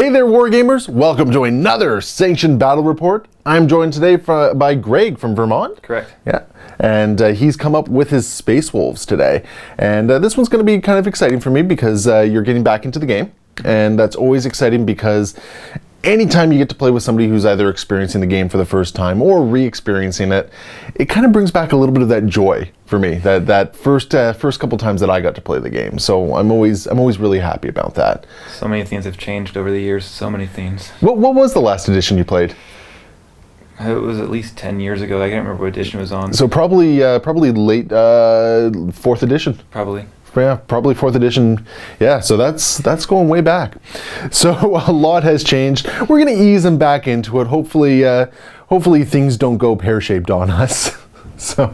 Hey there, Wargamers! Welcome to another Sanctioned Battle Report. I'm joined today by Greg from Vermont. Correct. Yeah, and he's come up with his Space Wolves today. And this one's going to be kind of exciting for me because you're getting back into the game. And that's always exciting because anytime you get to play with somebody who's either experiencing the game for the first time or re-experiencing it, it kind of brings back a little bit of that joy for me, that first couple times that I got to play the game. So I'm always really happy about that. So many things have changed over the years. So many things. What was the last edition you played? It was at least 10 years ago. I can't remember what edition it was on. So probably late 4th edition. Probably. Yeah, probably 4th edition. Yeah, so that's going way back. So a lot has changed. We're going to ease them back into it. Hopefully things don't go pear-shaped on us. So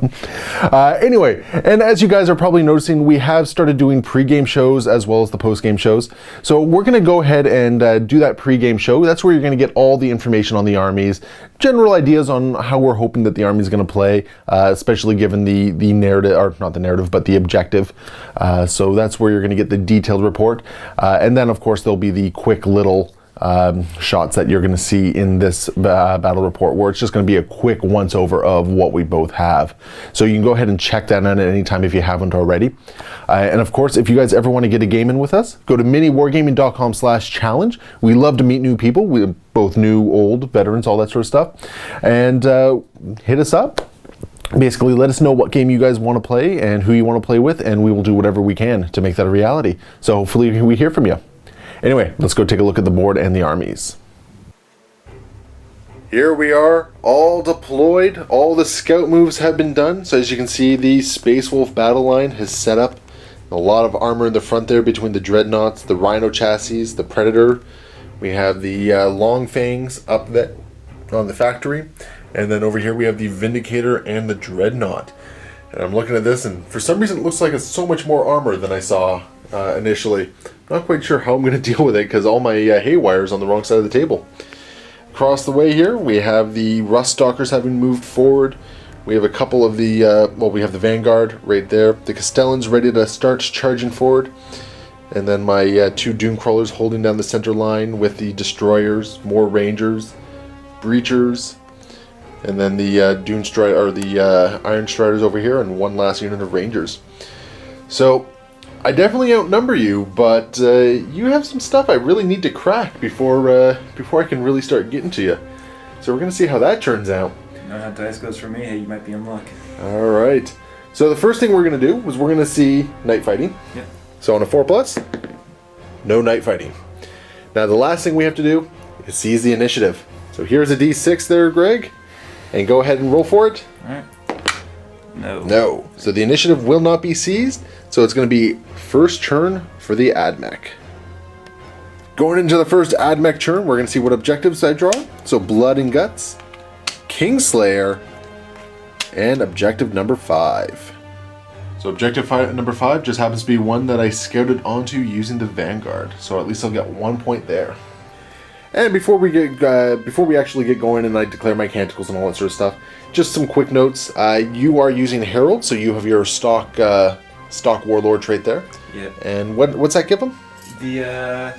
anyway, and as you guys are probably noticing, we have started doing pre-game shows as well as the post-game shows. So we're going to go ahead and do that pre-game show. That's where you're going to get all the information on the armies, general ideas on how we're hoping that the army is going to play, especially given the narrative, or not the narrative, but the objective. So that's where you're going to get the detailed report. And then, of course, there'll be the quick little shots that you're going to see in this battle report, where it's just going to be a quick once over of what we both have. So you can go ahead and check that out at any time if you haven't already. And of course, if you guys ever want to get a game in with us, go to MiniWarGaming.com/challenge. We love to meet new people. We both new, old, veterans, all that sort of stuff. And hit us up. Basically, let us know what game you guys want to play and who you want to play with, and we will do whatever we can to make that a reality. So hopefully we hear from you. Anyway, let's go take a look at the board and the armies. Here we are, all deployed. All the scout moves have been done. So as you can see, the Space Wolf battle line has set up. A lot of armor in the front there between the Dreadnoughts, the Rhino chassis, the Predator. We have the Long Fangs up there on the factory. And then over here we have the Vindicator and the Dreadnought. And I'm looking at this, and for some reason it looks like it's so much more armor than I saw initially. Not quite sure how I'm going to deal with it because all my haywire is on the wrong side of the table. Across the way here, we have the Rust Stalkers having moved forward. We have a couple of the, we have the Vanguard right there. The Castellans ready to start charging forward. And then my two Dune Crawlers holding down the center line with the Destroyers, more Rangers, Breachers, and then the Dune Strider, or the Iron Striders over here, and one last unit of Rangers. So I definitely outnumber you, but you have some stuff I really need to crack before I can really start getting to you. So we're going to see how that turns out. You know how dice goes for me? Hey, you might be in luck. Alright. So the first thing we're going to do is we're going to see night fighting. Yeah. So on a 4+, no night fighting. Now the last thing we have to do is seize the initiative. So here's a D6 there, Greg. And go ahead and roll for it. Alright. No. No. So the initiative will not be seized. So it's going to be first turn for the AdMech. Going into the first AdMech turn, we're going to see what objectives I draw. So Blood and Guts, Kingslayer, and objective number 5. So objective number 5 just happens to be one that I scouted onto using the Vanguard. So at least I'll get 1 point there. And before we actually get going and I declare my canticles and all that sort of stuff, just some quick notes. You are using Herald, so you have your stock Warlord trait there. Yeah. And what's that give him? The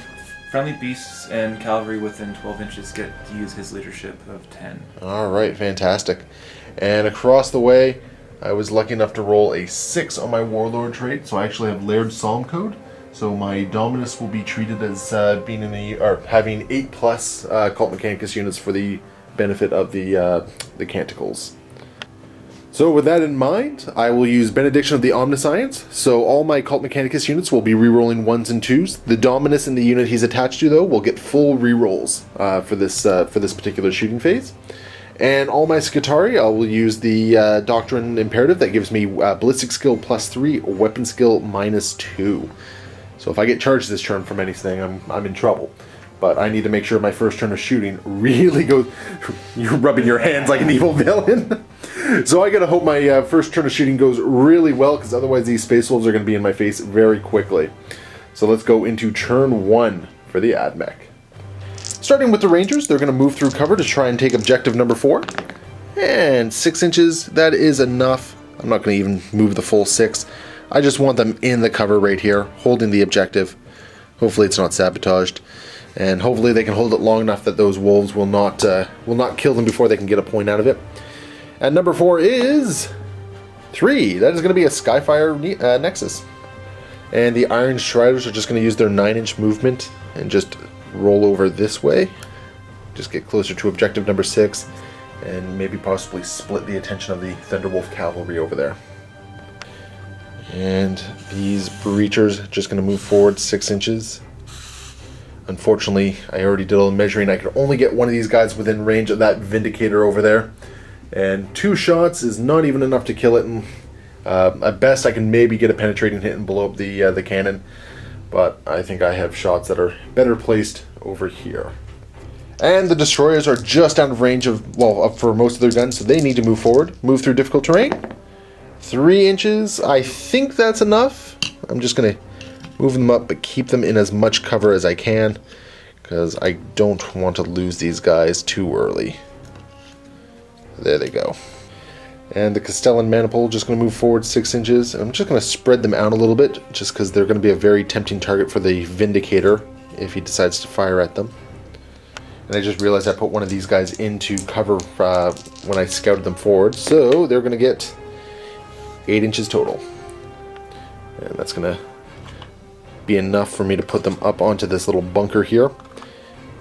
friendly beasts and cavalry within 12 inches get to use his leadership of 10. All right, fantastic. And across the way, I was lucky enough to roll a 6 on my Warlord trait, so I actually have Laird Psalm Code. So my Dominus will be treated as being having 8+ Cult Mechanicus units for the benefit of the Canticles. So with that in mind, I will use Benediction of the Omniscience. So all my Cult Mechanicus units will be rerolling 1s and 2s. The Dominus in the unit he's attached to, though, will get full rerolls for this particular shooting phase. And all my Scutari, I will use the Doctrine Imperative that gives me Ballistic Skill +3, Weapon Skill -2. So if I get charged this turn from anything, I'm in trouble. But I need to make sure my first turn of shooting really goes... You're rubbing your hands like an evil villain. So I gotta hope my first turn of shooting goes really well, because otherwise these Space Wolves are going to be in my face very quickly. So let's go into turn 1 for the AdMech. Starting with the Rangers, they're going to move through cover to try and take objective number 4. And 6 inches, that is enough. I'm not going to even move the full 6. I just want them in the cover right here, holding the objective. Hopefully it's not sabotaged. And hopefully they can hold it long enough that those wolves will not kill them before they can get a point out of it. And number 4 is 3. That is going to be a Skyfire Nexus. And the Iron Striders are just going to use their 9-inch movement and just roll over this way. Just get closer to objective number 6 and maybe possibly split the attention of the Thunderwolf Cavalry over there. And these Breachers are just going to move forward 6 inches. Unfortunately, I already did all the measuring. I could only get one of these guys within range of that Vindicator over there. And 2 shots is not even enough to kill it. And at best, I can maybe get a penetrating hit and blow up the cannon. But I think I have shots that are better placed over here. And the Destroyers are just out of range of, well, for most of their guns, so they need to move forward. Move through difficult terrain. 3 inches, I think that's enough. I'm just going to move them up, but keep them in as much cover as I can, because I don't want to lose these guys too early. There they go. And the Castellan Maniple just going to move forward 6 inches. I'm just going to spread them out a little bit, just because they're going to be a very tempting target for the Vindicator if he decides to fire at them. And I just realized I put one of these guys into cover when I scouted them forward, so they're going to get 8 inches total. And that's going to be enough for me to put them up onto this little bunker here,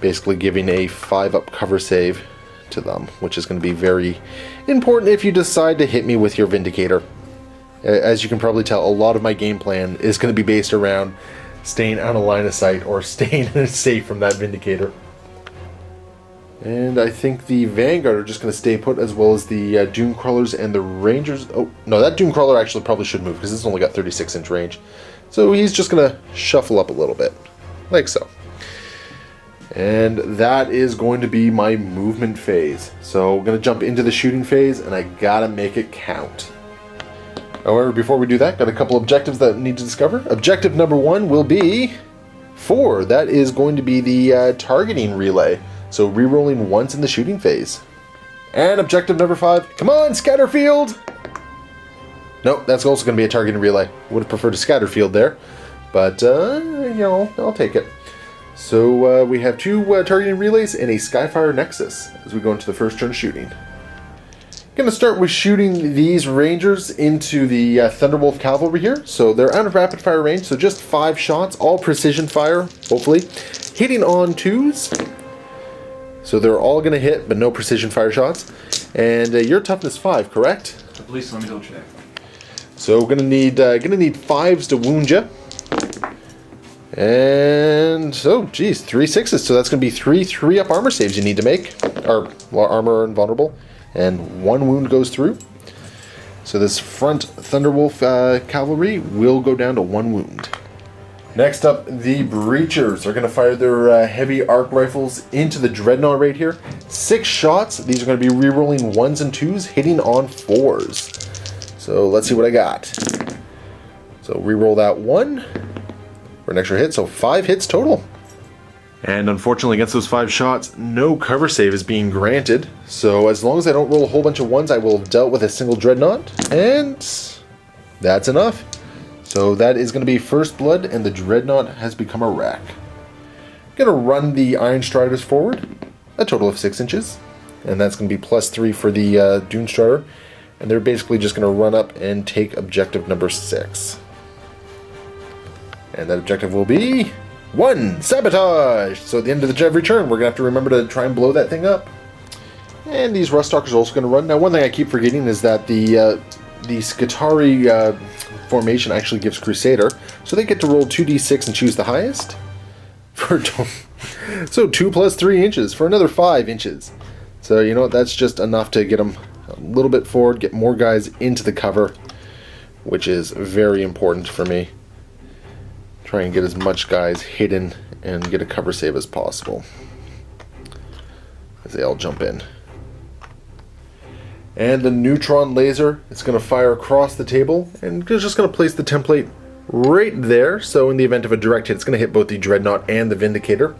basically giving a 5-up cover save to them, which is going to be very important if you decide to hit me with your Vindicator. As you can probably tell, a lot of my game plan is going to be based around staying out of line of sight or staying safe from that Vindicator. And I think the Vanguard are just going to stay put, as well as the Doom Crawlers and the Rangers. Oh, no, that Doom Crawler actually probably should move, because it's only got 36-inch range. So he's just going to shuffle up a little bit, like so. And that is going to be my movement phase. So we're going to jump into the shooting phase, and I got to make it count. However, before we do that, got a couple objectives that I need to discover. Objective number 1 will be 4. That is going to be the targeting relay. So re-rolling once in the shooting phase. And objective number 5. Come on, Scatterfield! Nope, that's also going to be a targeting relay. Would have preferred a Scatterfield there. But, you know, I'll take it. So we have 2 targeting relays and a Skyfire Nexus as we go into the first turn shooting. Going to start with shooting these Rangers into the Thunderwolf Cavalry here. So they're out of rapid fire range, so just 5 shots, all precision fire, hopefully. Hitting on 2s. So they're all going to hit, but no precision fire shots. And you're toughness 5, correct? I believe so. Let me double check. So we're gonna need 5s to wound you. And oh geez, 3 6s. So that's gonna be 3 3-up armor saves you need to make, or well, armor and vulnerable, and 1 wound goes through. So this front Thunderwolf Cavalry will go down to 1 wound. Next up, the Breachers are going to fire their heavy arc rifles into the Dreadnought right here. 6 shots. These are going to be re-rolling 1s and 2s, hitting on 4s. So let's see what I got. So re-roll that 1 for an extra hit, so 5 hits total. And unfortunately against those 5 shots, no cover save is being granted. So as long as I don't roll a whole bunch of 1s, I will have dealt with a single Dreadnought. And that's enough. So that is going to be first blood, and the Dreadnought has become a wreck. Going to run the Iron Striders forward, a total of 6 inches. And that's going to be +3 for the Dune Strider. And they're basically just going to run up and take objective number 6. And that objective will be 1, Sabotage! So at the end of every turn, we're going to have to remember to try and blow that thing up. And these Rust Stalkers are also going to run. Now one thing I keep forgetting is that the Skitarii formation actually gives Crusader, so they get to roll 2d6 and choose the highest. So 2 + 3 inches for another 5 inches. So you know what, that's just enough to get them a little bit forward, get more guys into the cover, which is very important for me. Try and get as much guys hidden and get a cover save as possible as they all jump in. And the neutron laser, it's going to fire across the table, and it's just going to place the template right there. So in the event of a direct hit, it's going to hit both the Dreadnought and the Vindicator.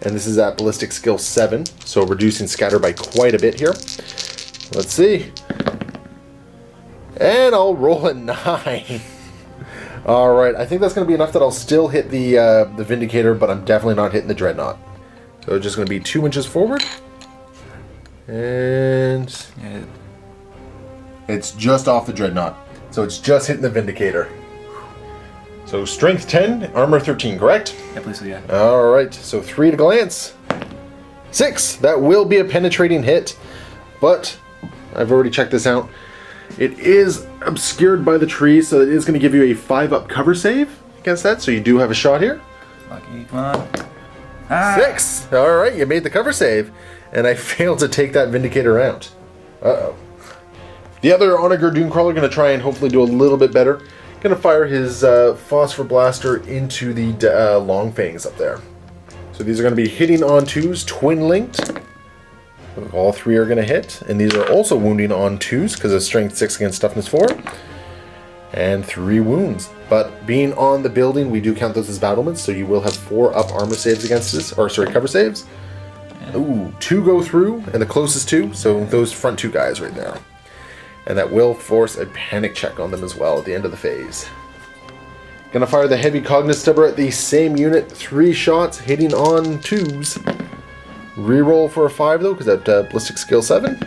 And this is at ballistic skill 7, so reducing scatter by quite a bit here. Let's see. And I'll roll a 9. Alright, I think that's going to be enough that I'll still hit the Vindicator, but I'm definitely not hitting the Dreadnought. So just going to be 2 inches forward. And Yeah. it's just off the Dreadnought. So it's just hitting the Vindicator. So strength 10, armor 13, correct? I believe so, yeah. Alright, so 3 to glance. 6, that will be a penetrating hit. But I've already checked this out. It is obscured by the tree, so it is going to give you a 5-up cover save against that. So you do have a shot here. Lucky, come on. Ah! 6! Alright, you made the cover save. And I failed to take that Vindicator out. Uh-oh. The other Honor Guard Crawler going to try and hopefully do a little bit better. Going to fire his Phosphor Blaster into the Long Fangs up there. So these are going to be hitting on 2s, twin linked. All 3 are going to hit. And these are also wounding on 2s because of strength 6 against toughness 4. And 3 wounds. But being on the building, we do count those as battlements, so you will have 4-up armor saves against this, or sorry, cover saves. Ooh, 2 go through, and the closest 2, so those front 2 guys right there. And that will force a panic check on them as well at the end of the phase. Gonna fire the heavy Cognus Stubber at the same unit, 3 shots, hitting on 2s. Reroll for a 5 though, because that ballistic skill 7.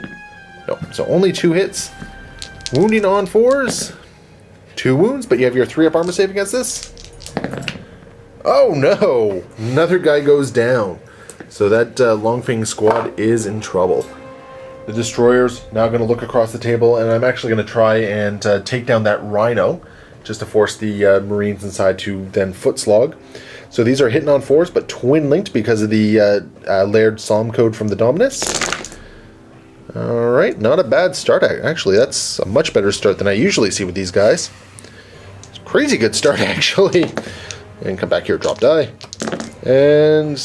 No, so only 2 hits. Wounding on 4s. 2 wounds, but you have your 3-up armor save against this. Oh no! Another guy goes down. So that Longfang squad is in trouble. The destroyers now going to look across the table, and I'm actually going to try and take down that Rhino, just to force the Marines inside to then foot slog. So these are hitting on 4s, but twin linked because of the layered Psalm code from the Dominus. Alright, not a bad start. Actually, that's a much better start than I usually see with these guys. It's a crazy good start, actually. And come back here, drop die. And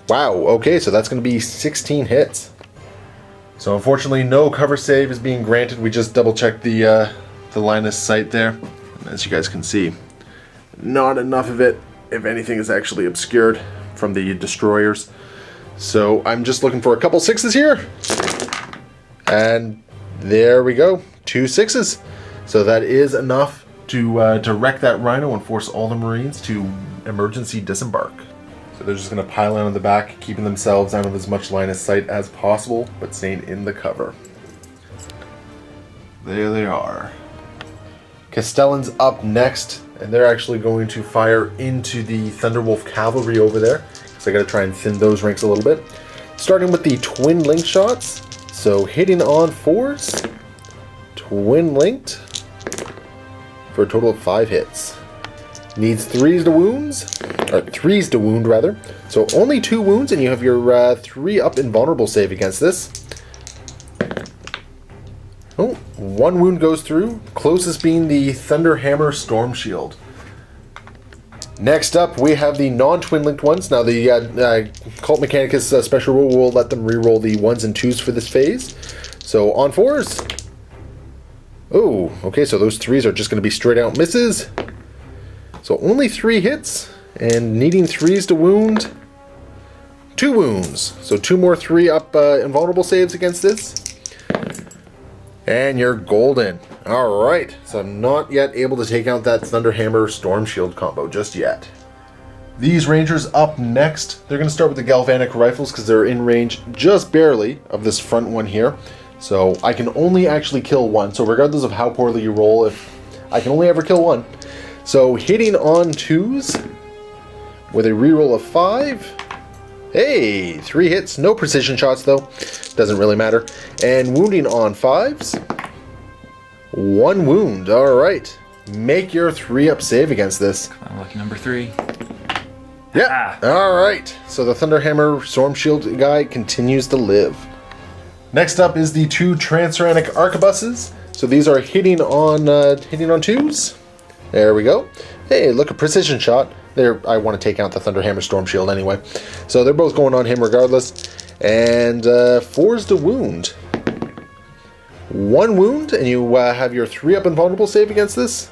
wow, okay, so that's going to be 16 hits. So unfortunately, no cover save is being granted. We just double-checked the line of sight there. And as you guys can see, not enough of it, if anything, is actually obscured from the destroyers. So I'm just looking for a couple 6s here. And there we go, 2 6s. So that is enough to wreck that Rhino and force all the Marines to emergency disembark. So they're just going to pile in on the back, keeping themselves out of as much line of sight as possible, but staying in the cover. There they are. Castellan's up next, and they're actually going to fire into the Thunderwolf cavalry over there, because I got to try and thin those ranks a little bit. Starting with the twin link shots. So hitting on 4s, twin linked, for a total of 5 hits. Needs 3s to wounds, or 3s to wound rather. So only 2 wounds, and you have your 3-up invulnerable save against this. Oh, 1 wound goes through, closest being the Thunderhammer Storm Shield. Next up, we have the non-twin linked ones. Now, the Cult Mechanicus special rule will let them reroll the 1s and 2s for this phase. So, on 4s. Oh, okay, so those 3s are just going to be straight out misses. So, only 3 hits, and needing 3s to wound. 2 wounds. So, 2 more 3-up invulnerable saves against this. And you're golden. Alright, so I'm not yet able to take out that Thunderhammer Storm Shield combo just yet. These Rangers up next. They're going to start with the Galvanic Rifles because they're in range just barely of this front one here. So I can only actually kill 1. So regardless of how poorly you roll, I can only ever kill 1. So hitting on 2s with a reroll of 5. Hey, 3 hits, no precision shots though. Doesn't really matter. And wounding on 5s. 1 wound, alright. Make your 3-up save against this. Come on, lucky number 3. Yeah, alright. So the Thunderhammer Storm Shield guy continues to live. Next up is the 2 Transuranic Arquebuses. So these are hitting on 2s. There we go. Hey, look, a precision shot. There, I want to take out the Thunderhammer Storm Shield anyway. So they're both going on him regardless. And 4s to wound. 1 wound, and you have your 3-up invulnerable save against this.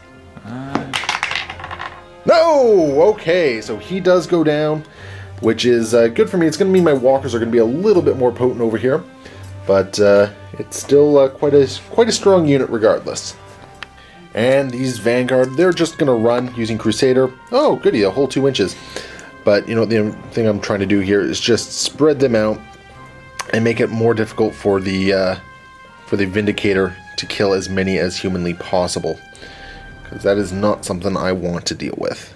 No! Okay, so he does go down, which is good for me. It's going to mean my walkers are going to be a little bit more potent over here. But it's still quite a strong unit regardless. And these Vanguard, they're just going to run using Crusader. Oh, goody, a whole 2 inches. But, you know, the thing I'm trying to do here is just spread them out and make it more difficult for the Vindicator to kill as many as humanly possible. Because that is not something I want to deal with.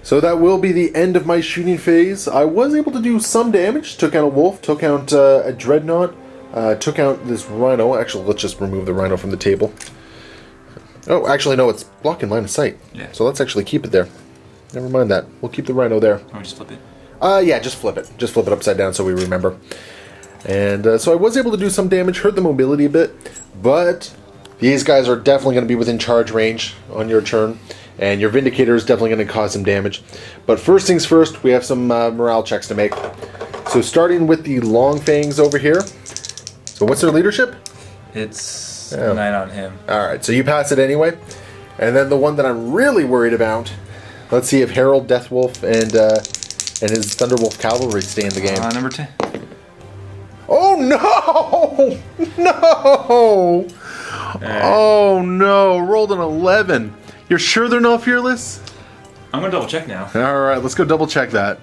So that will be the end of my shooting phase. I was able to do some damage. Took out a wolf, took out a dreadnought, took out this rhino. Actually, let's just remove the rhino from the table. Oh, actually, no, it's blocking line of sight. Yeah. So let's actually keep it there. Never mind that. We'll keep the rhino there. Or just flip it. Yeah, just flip it. Just flip it upside down so we remember. And so I was able to do some damage, hurt the mobility a bit, but these guys are definitely going to be within charge range on your turn. And your Vindicator is definitely going to cause some damage. But first things first, we have some morale checks to make. So starting with the Long Fangs over here. So what's their leadership? It's 9 on him. Alright, so you pass it anyway. And then the one that I'm really worried about, let's see if Harold Deathwolf and his Thunderwolf Cavalry stay in the game. Number 10. Oh no! No! Right. Oh no, rolled an 11. You're sure they're not fearless? I'm gonna double check now. Alright, let's go double check that.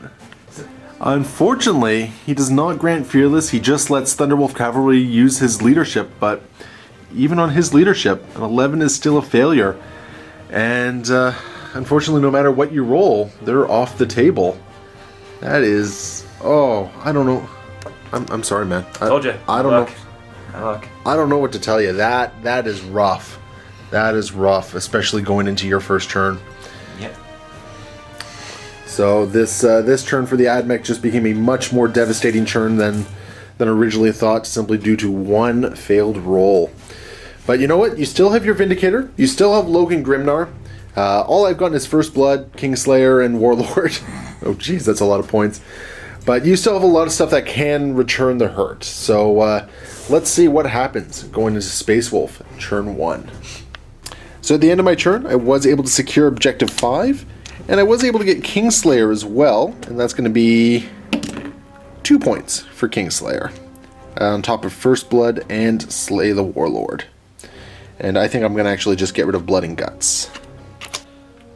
Unfortunately, he does not grant fearless. He just lets Thunderwolf Cavalry use his leadership, but even on his leadership, an 11 is still a failure. And unfortunately, no matter what you roll, they're off the table. That is... Oh, I don't know. I'm sorry, man. Told you. I don't know. Luck. I don't know what to tell you. That is rough. That is rough, especially going into your first turn. Yep. So this turn for the AdMech just became a much more devastating turn than originally thought, simply due to one failed roll. But you know what? You still have your Vindicator. You still have Logan Grimnar. All I've gotten is First Blood, Kingslayer, and Warlord. Oh, geez, that's a lot of points. But you still have a lot of stuff that can return the hurt. So let's see what happens going into Space Wolf, turn 1. So at the end of my turn, I was able to secure Objective 5, and I was able to get Kingslayer as well, and that's going to be 2 points for Kingslayer, on top of First Blood and Slay the Warlord. And I think I'm going to actually just get rid of Blood and Guts.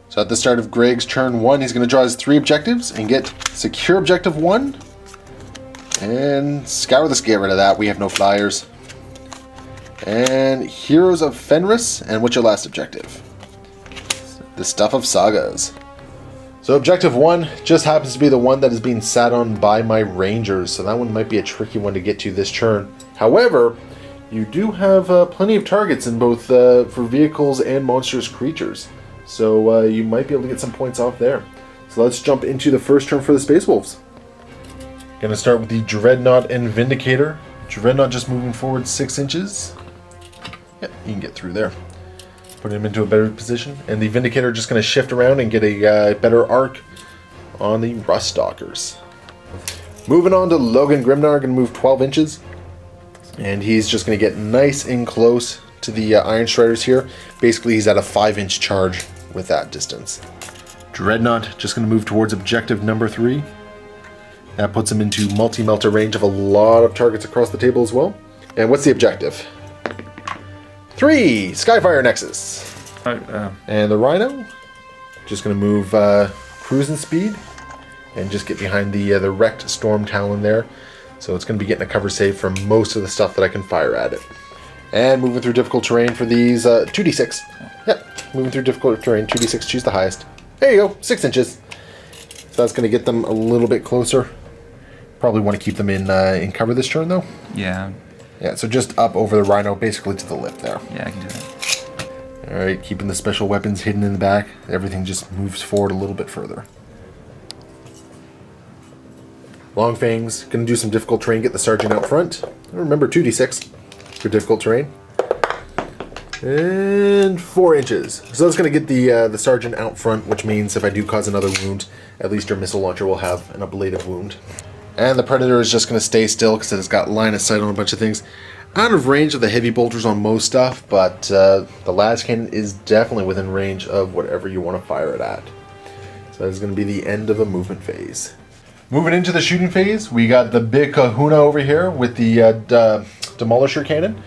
So at the start of Greg's turn 1, he's going to draw his 3 objectives and get Secure Objective 1, and Scour the Get rid of that, we have no flyers. And Heroes of Fenris, and what's your last objective? The Stuff of Sagas. So objective 1 just happens to be the one that is being sat on by my Rangers, so that one might be a tricky one to get to this turn. However, you do have plenty of targets in both for vehicles and monstrous creatures, so you might be able to get some points off there. So let's jump into the first turn for the Space Wolves. Gonna start with the Dreadnought and Vindicator. Dreadnought just moving forward 6 inches. Yep, you can get through there. Put him into a better position. And the Vindicator just going to shift around and get a better arc on the Rust Stalkers. Moving on to Logan Grimnar, going to move 12 inches. And he's just going to get nice and close to the Iron Striders here. Basically, he's at a 5-inch charge with that distance. Dreadnought just going to move towards objective number 3. That puts him into multi-melter range of a lot of targets across the table as well. And what's the objective? 3, Skyfire Nexus. And the Rhino, just going to move cruising speed and just get behind the wrecked Storm Talon there. So it's going to be getting a cover save from most of the stuff that I can fire at it. And moving through difficult terrain for these 2d6. Yep, moving through difficult terrain, 2d6, choose the highest. There you go, 6 inches. So that's going to get them a little bit closer. Probably want to keep them in cover this turn though. Yeah. Yeah, so just up over the Rhino, basically to the lip there. Yeah, I can do that. Alright, keeping the special weapons hidden in the back. Everything just moves forward a little bit further. Long Fangs, gonna do some difficult terrain, get the Sergeant out front. Remember, 2d6 for difficult terrain. And 4 inches. So that's gonna get the Sergeant out front, which means if I do cause another wound, at least your missile launcher will have an ablative wound. And the Predator is just going to stay still because it's got line of sight on a bunch of things. Out of range of the heavy bolters on most stuff, but the las cannon is definitely within range of whatever you want to fire it at. So that is going to be the end of a movement phase. Moving into the shooting phase, we got the big kahuna over here with the Demolisher cannon.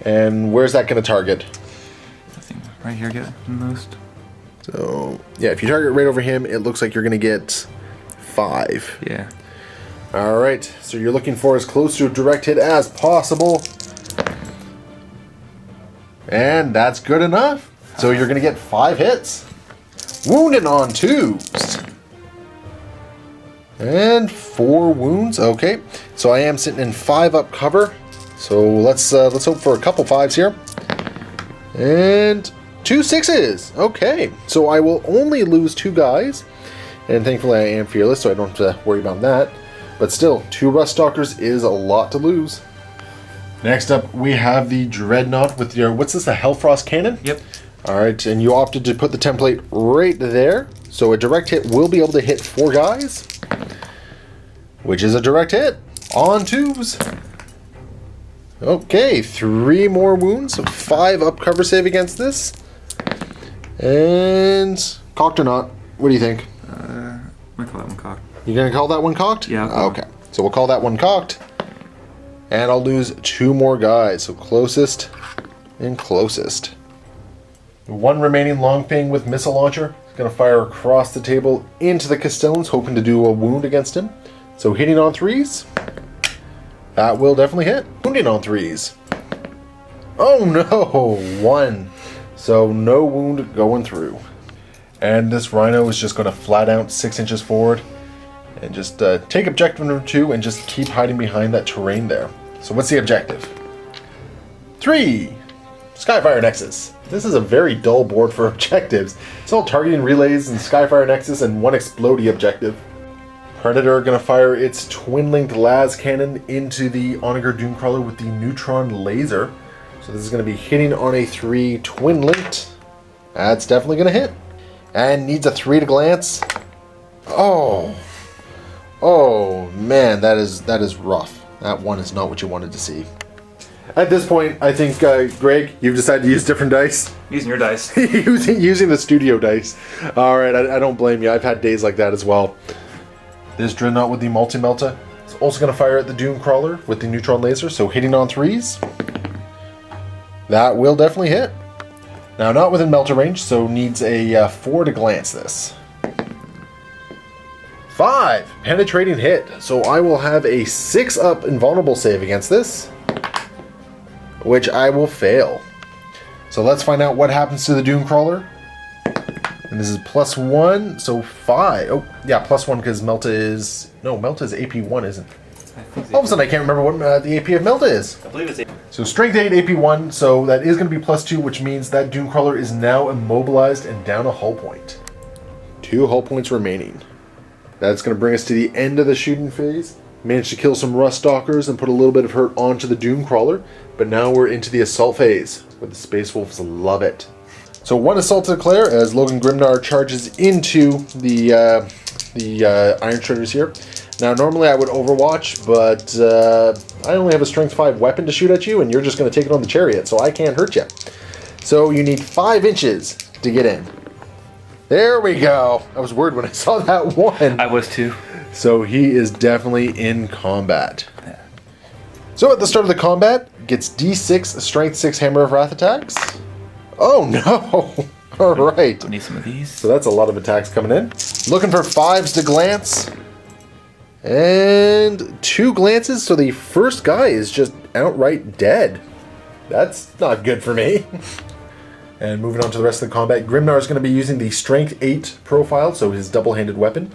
And where's that going to target? I think right here get most. So, yeah, if you target right over him, it looks like you're going to get 5. Yeah. Alright, so you're looking for as close to a direct hit as possible. And that's good enough. So you're going to get 5 hits. Wounded on 2s. And 4 wounds. Okay, so I am sitting in 5 up cover. So let's hope for a couple 5s here. And 2 6s. Okay, so I will only lose 2 guys. And thankfully I am fearless, so I don't have to worry about that. But still, 2 Rust Stalkers is a lot to lose. Next up, we have the Dreadnought with your, what's this, a Hellfrost Cannon? Yep. Alright, and you opted to put the template right there. So a direct hit will be able to hit 4 guys. Which is a direct hit on 2s. Okay, 3 more wounds, so 5 up cover save against this. And cocked or not? What do you think? I'm gonna call that one cocked. You gonna call that one cocked? Yeah. Okay, so we'll call that one cocked. And I'll lose 2 more guys, so closest and closest. 1 remaining Longfang with missile launcher. It's gonna fire across the table into the Castellans, hoping to do a wound against him. So hitting on 3s. That will definitely hit. Wounding on 3s. Oh no, 1. So no wound going through. And this Rhino is just going to flat out 6 inches forward and just take objective number 2 and just keep hiding behind that terrain there. So what's the objective? 3. Skyfire Nexus. This is a very dull board for objectives. It's all targeting relays and Skyfire Nexus and 1 explodey objective. Predator going to fire its twin-linked las cannon into the Onager Doomcrawler with the neutron laser. So this is going to be hitting on a 3 twin-linked. That's definitely going to hit. And needs a 3 to glance. Oh. Oh man, that is rough. That one is not what you wanted to see. At this point, I think, Greg, you've decided to use different dice. Using your dice. using the studio dice. Alright, I don't blame you. I've had days like that as well. This Dreadnought with the Multi-Melta is also going to fire at the Doomcrawler with the neutron laser, so hitting on 3s. That will definitely hit. Now, not within melter range, so needs a 4 to glance this. 5, penetrating hit. So I will have a 6 up invulnerable save against this, which I will fail. So let's find out what happens to the Doomcrawler. And this is +1, so 5. Oh, yeah, +1 because Melta is... No, Melta is AP1, isn't it? All of a sudden I can't remember what the AP of Melta is. I believe it's 8. So Strength 8, AP1, so that is going to be +2, which means that Doomcrawler is now immobilized and down a hull point. 2 hull points remaining. That's going to bring us to the end of the shooting phase. Managed to kill some Rust Stalkers and put a little bit of hurt onto the Doomcrawler, but now we're into the assault phase, where the Space Wolves love it. So 1 assault to declare as Logan Grimnar charges into the Iron Shredders here. Now normally I would overwatch, but I only have a strength 5 weapon to shoot at you and you're just going to take it on the chariot, so I can't hurt you. So you need 5 inches to get in. There we go. I was worried when I saw that 1. I was too. So he is definitely in combat. Yeah. So at the start of the combat, gets D6 strength 6 Hammer of Wrath attacks. Oh no! Alright. Need some of these. So that's a lot of attacks coming in. Looking for 5s to glance. And 2 glances, so the first guy is just outright dead. That's not good for me. And moving on to the rest of the combat, Grimnar is going to be using the Strength 8 profile, so his double-handed weapon.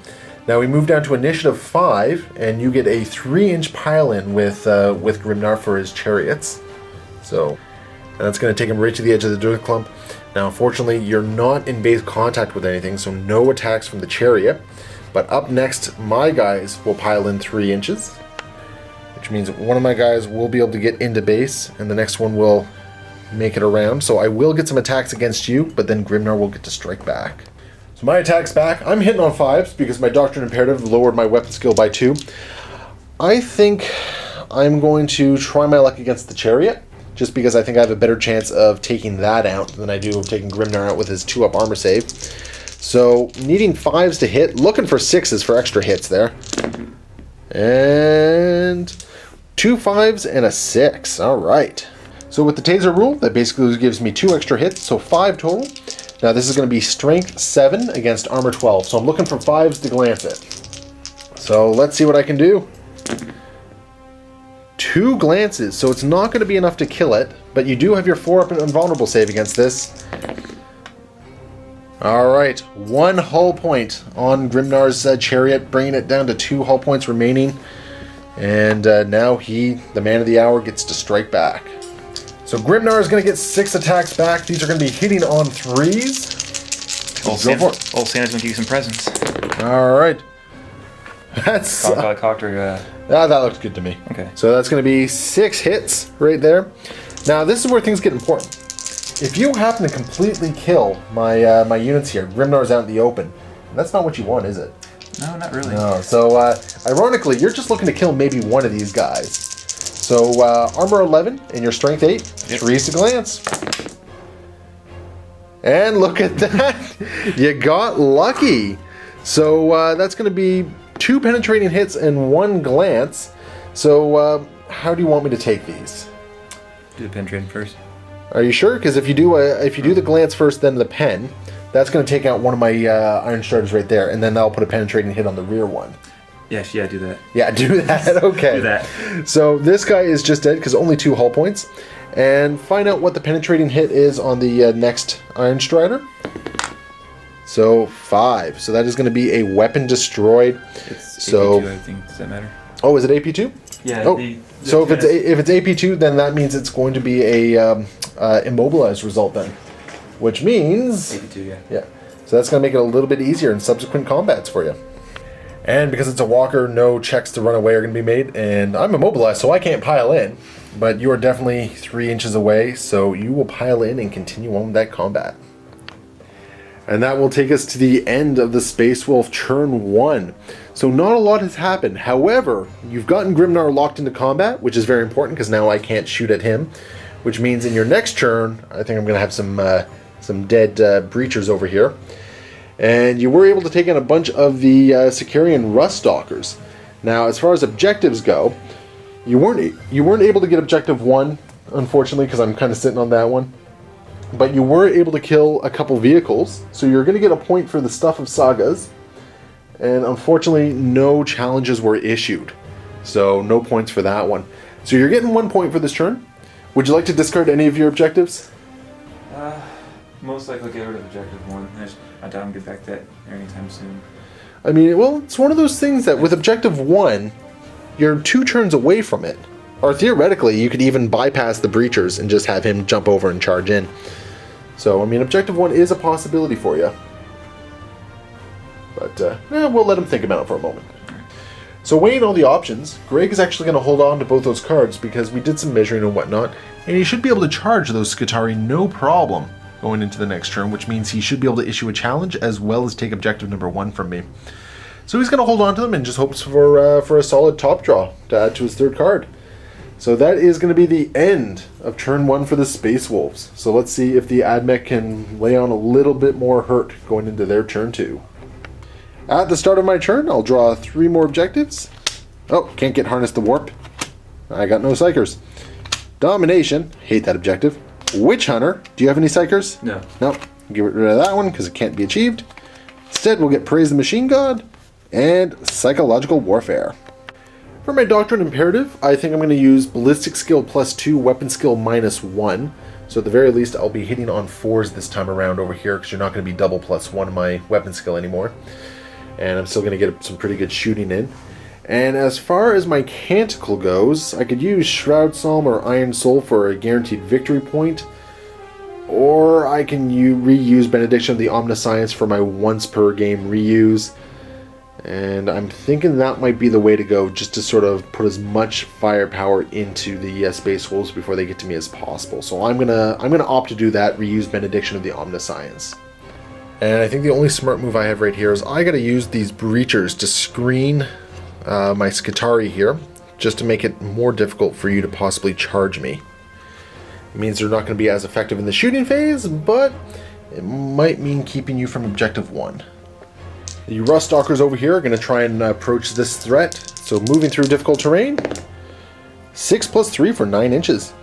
Now we move down to Initiative 5, and you get a 3-inch pile-in with Grimnar for his chariots. So that's going to take him right to the edge of the dirt clump. Now unfortunately, you're not in base contact with anything, so no attacks from the chariot. But up next, my guys will pile in 3 inches, which means one of my guys will be able to get into base, and the next one will make it around. So I will get some attacks against you, but then Grimnar will get to strike back. So my attack's back. I'm hitting on 5s because my Doctrine Imperative lowered my weapon skill by 2. I think I'm going to try my luck against the chariot, just because I think I have a better chance of taking that out than I do of taking Grimnar out with his 2-up armor save. So, needing 5s to hit, looking for 6s for extra hits there. And 2 5s and a 6. Alright. So with the taser rule, that basically gives me 2 extra hits, so 5 total. Now this is going to be strength 7 against armor 12, so I'm looking for 5s to glance at. So let's see what I can do. 2 glances, so it's not going to be enough to kill it, but you do have your 4-up and invulnerable save against this. Alright, 1 hull point on Grimnar's chariot, bringing it down to 2 hull points remaining. And now he, the man of the hour, gets to strike back. So Grimnar is going to get 6 attacks back. These are going to be hitting on 3s. Old Santa's going to give you some presents. Alright. That's... that looks good to me. Okay. So that's going to be 6 hits right there. Now this is where things get important. If you happen to completely kill my my units here, Grimnar's out in the open. That's not what you want, is it? No, not really. No. So ironically, you're just looking to kill maybe one of these guys. So armor 11 and your strength 8, 3s to glance. And look at that. You got lucky. So that's going to be 2 penetrating hits and 1 glance. So how do you want me to take these? Do the penetrating first. Are you sure? Because if you do the glance first, then the pen, that's going to take out one of my iron striders right there, and then that'll put a penetrating hit on the rear one. Yeah, do that. Yeah, do that. Okay. Do that. So this guy is just dead because only 2 hull points, and find out what the penetrating hit is on the next iron strider. So 5. So that is going to be a weapon destroyed. It's so AP2, I think. Does that matter? Oh, is it AP2? Yeah. Oh, so if it's AP2, then that means it's going to be a immobilized result then, which means AP2, yeah. Yeah. So that's going to make it a little bit easier in subsequent combats for you. And because it's a walker, no checks to run away are going to be made, and I'm immobilized, so I can't pile in. But you are definitely 3 inches away, so you will pile in and continue on with that combat. And that will take us to the end of the Space Wolf turn 1. So not a lot has happened. However, you've gotten Grimnar locked into combat, which is very important because now I can't shoot at him. Which means in your next turn, I think I'm going to have some dead breachers over here. And you were able to take in a bunch of the Sicarian Rust Stalkers. Now, as far as objectives go, you weren't able to get objective 1, unfortunately, because I'm kind of sitting on that one. But you were able to kill a couple vehicles, so you're going to get a point for the Stuff of Sagas. And unfortunately, no challenges were issued. So no points for that one. So you're getting 1 point for this turn. Would you like to discard any of your objectives? Most likely get rid of objective 1. I doubt I'm get back that anytime soon. I mean, well, it's one of those things that with objective 1, you're 2 turns away from it. Or theoretically, you could even bypass the breachers and just have him jump over and charge in. So, I mean, objective 1 is a possibility for you. But, we'll let him think about it for a moment. So weighing all the options, Greg is actually going to hold on to both those cards because we did some measuring and whatnot, and he should be able to charge those Skitarii no problem going into the next turn, which means he should be able to issue a challenge as well as take objective number 1 from me. So he's going to hold on to them and just hopes for a solid top draw to add to his 3rd card. So that is going to be the end of turn 1 for the Space Wolves. So let's see if the AdMech can lay on a little bit more hurt going into their turn 2. At the start of my turn, I'll draw 3 more objectives. Oh, can't get Harness the Warp. I got no Psychers. Domination, hate that objective. Witch Hunter, do you have any Psychers? No. Nope. Get rid of that one because it can't be achieved. Instead, we'll get Praise the Machine God and Psychological Warfare. For my Doctrine Imperative, I think I'm going to use Ballistic Skill +2, Weapon Skill -1. So at the very least, I'll be hitting on 4s this time around over here because you're not going to be double +1 in my Weapon Skill anymore. And I'm still going to get some pretty good shooting in. And as far as my Canticle goes, I could use Shroud Psalm or Iron Soul for a guaranteed victory point. Or I can reuse Benediction of the Omniscience for my once per game reuse. And I'm thinking that might be the way to go, just to sort of put as much firepower into the Space Wolves before they get to me as possible. So I'm gonna opt to do that, reuse Benediction of the Omniscience. And I think the only smart move I have right here is I gotta use these breachers to screen my Skitarii here, just to make it more difficult for you to possibly charge me. It means they're not going to be as effective in the shooting phase, but it might mean keeping you from objective 1. The Rust Stalkers over here are going to try and approach this threat, so moving through difficult terrain. 6 + 3 for 9 inches.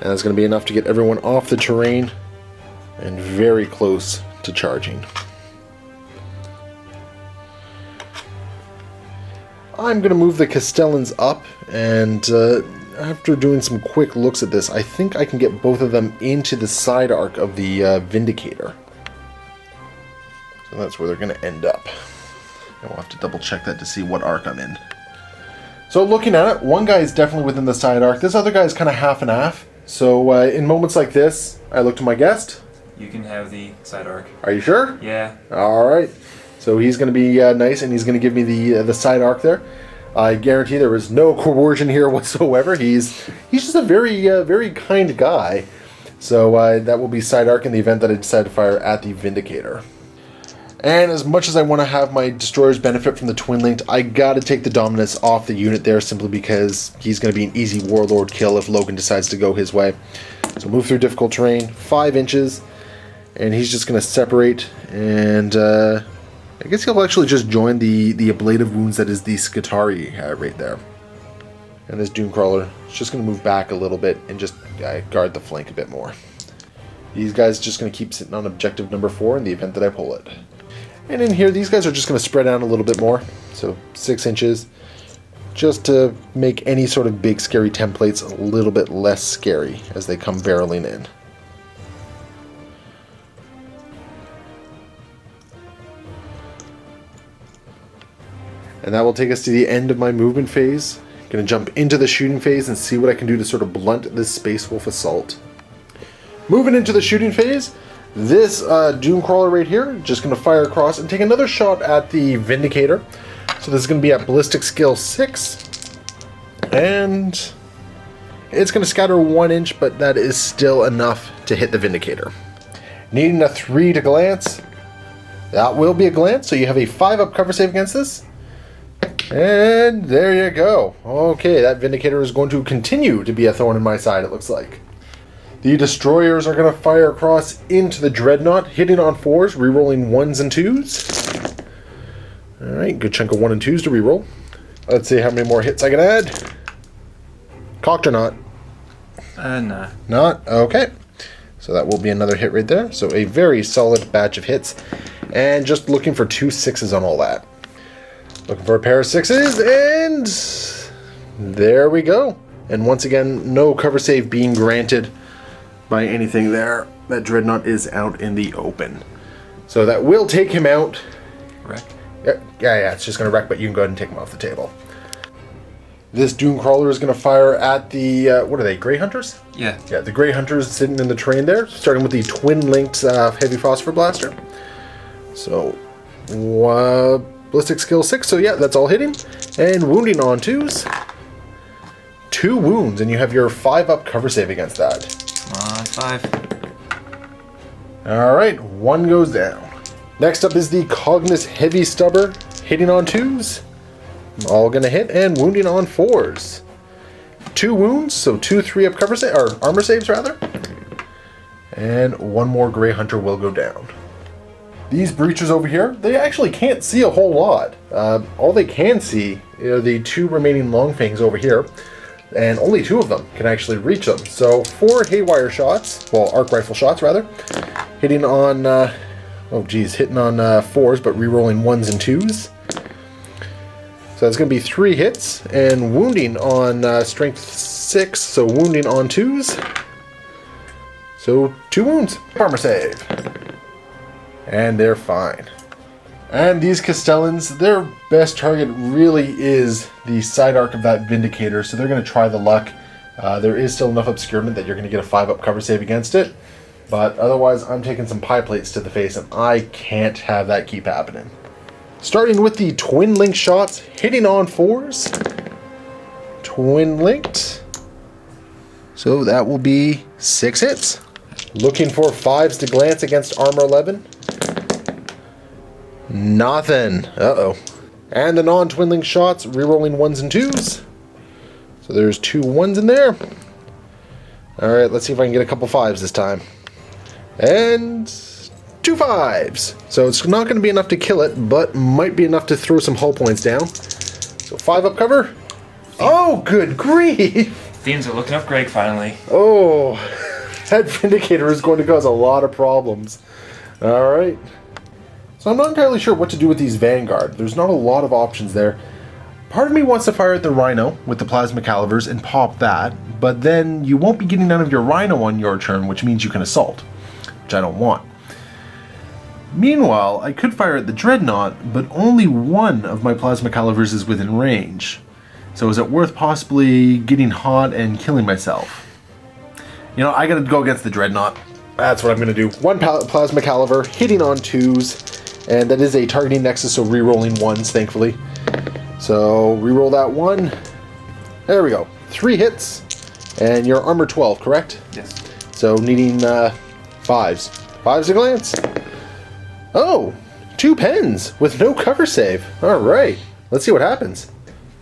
And that's going to be enough to get everyone off the terrain and very close to charging. I'm going to move the Castellans up, and after doing some quick looks at this, I think I can get both of them into the side arc of the Vindicator. So that's where they're going to end up. And we'll have to double check that to see what arc I'm in. So looking at it, one guy is definitely within the side arc. This other guy is kind of half and half. So in moments like this, I look to my guest. You can have the side arc. Are you sure? Yeah. All right. So he's going to be nice, and he's going to give me the side arc there. I guarantee there is no coercion here whatsoever. He's just a very kind guy. So that will be side arc in the event that I decide to fire at the Vindicator. And as much as I want to have my destroyers benefit from the twin linked, I got to take the Dominus off the unit there simply because he's going to be an easy Warlord kill if Logan decides to go his way. So move through difficult terrain, 5 inches, and he's just going to separate, and I guess he'll actually just join the ablative wounds that is the Skitarii right there. And this Doomcrawler is just going to move back a little bit and just guard the flank a bit more. These guys are just going to keep sitting on objective number 4 in the event that I pull it. And in here, these guys are just going to spread out a little bit more. So 6 inches, just to make any sort of big scary templates a little bit less scary as they come barreling in. And that will take us to the end of my movement phase. Going to jump into the shooting phase and see what I can do to sort of blunt this Space Wolf assault. Moving into the shooting phase, this Doomcrawler right here, just going to fire across and take another shot at the Vindicator. So this is going to be at Ballistic Skill 6. And it's going to scatter 1 inch, but that is still enough to hit the Vindicator. Needing a 3 to glance. That will be a glance, so you have a 5 up cover save against this. And there you go. Okay, that Vindicator is going to continue to be a thorn in my side, it looks like. The destroyers are going to fire across into the Dreadnought, hitting on 4s, rerolling 1s and 2s. Alright, good chunk of 1 and 2s to reroll. Let's see how many more hits I can add. Cocked or not? Nah. Not? Okay. So that will be another hit right there. So a very solid batch of hits. And just looking for 2 6s on all that. Looking for a pair of 6s, and there we go. And once again, no cover save being granted by anything there. That Dreadnought is out in the open. So that will take him out. Wreck? Yeah, it's just going to wreck, but you can go ahead and take him off the table. This Doomcrawler is going to fire at the, what are they, Grey Hunters? Yeah. Yeah, the Grey Hunters sitting in the train there, starting with the twin-linked Heavy Phosphor Blaster. So, Ballistic Skill 6, so yeah, that's all hitting. And wounding on 2s. 2 wounds, and you have your 5 up cover save against that. Come on, 5. Alright, 1 goes down. Next up is the Cognis Heavy Stubber, hitting on 2s. All gonna hit, and wounding on 4s. 2 wounds, so 2 3 up cover save, or armor saves rather. And 1 more Grey Hunter will go down. These breachers over here, they actually can't see a whole lot. All they can see are the 2 remaining Longfangs over here, and only 2 of them can actually reach them. So 4 Haywire shots, well, arc rifle shots rather, hitting on, hitting on 4s, but rerolling 1s and 2s. So that's going to be 3 hits, and wounding on strength 6, so wounding on 2s. So 2 wounds, armor save. And they're fine. And these Castellans, their best target really is the side arc of that Vindicator, so they're going to try the luck. There is still enough obscurement that you're going to get a 5 up cover save against it, but otherwise I'm taking some pie plates to the face, and I can't have that keep happening. Starting with the twin link shots, hitting on 4s. Twin linked. So that will be 6 hits. Looking for 5s to glance against armor 11. Nothing. Uh-oh. And the non-twin link shots, rerolling 1s and 2s. So there's 2 1s in there. Alright, let's see if I can get a couple 5s this time. And 2 5s. So it's not going to be enough to kill it, but might be enough to throw some hull points down. So 5 up cover. Oh, good grief! Things are looking up Greg finally. Oh, that Vindicator is going to cause a lot of problems. Alright. So I'm not entirely sure what to do with these Vanguard. There's not a lot of options there. Part of me wants to fire at the Rhino with the Plasma Calivers and pop that, but then you won't be getting none of your Rhino on your turn, which means you can assault, which I don't want. Meanwhile, I could fire at the Dreadnought, but only one of my Plasma Calivers is within range. So is it worth possibly getting hot and killing myself? You know, I gotta go against the Dreadnought. That's what I'm gonna do. One Plasma Caliver, hitting on 2s, and that is a targeting nexus, so re-rolling 1s, thankfully. So, re-roll that 1. There we go. 3 hits, and you're armor 12, correct? Yes. So, needing 5s. 5s a glance. Oh, 2 pens with no cover save. Alright, let's see what happens.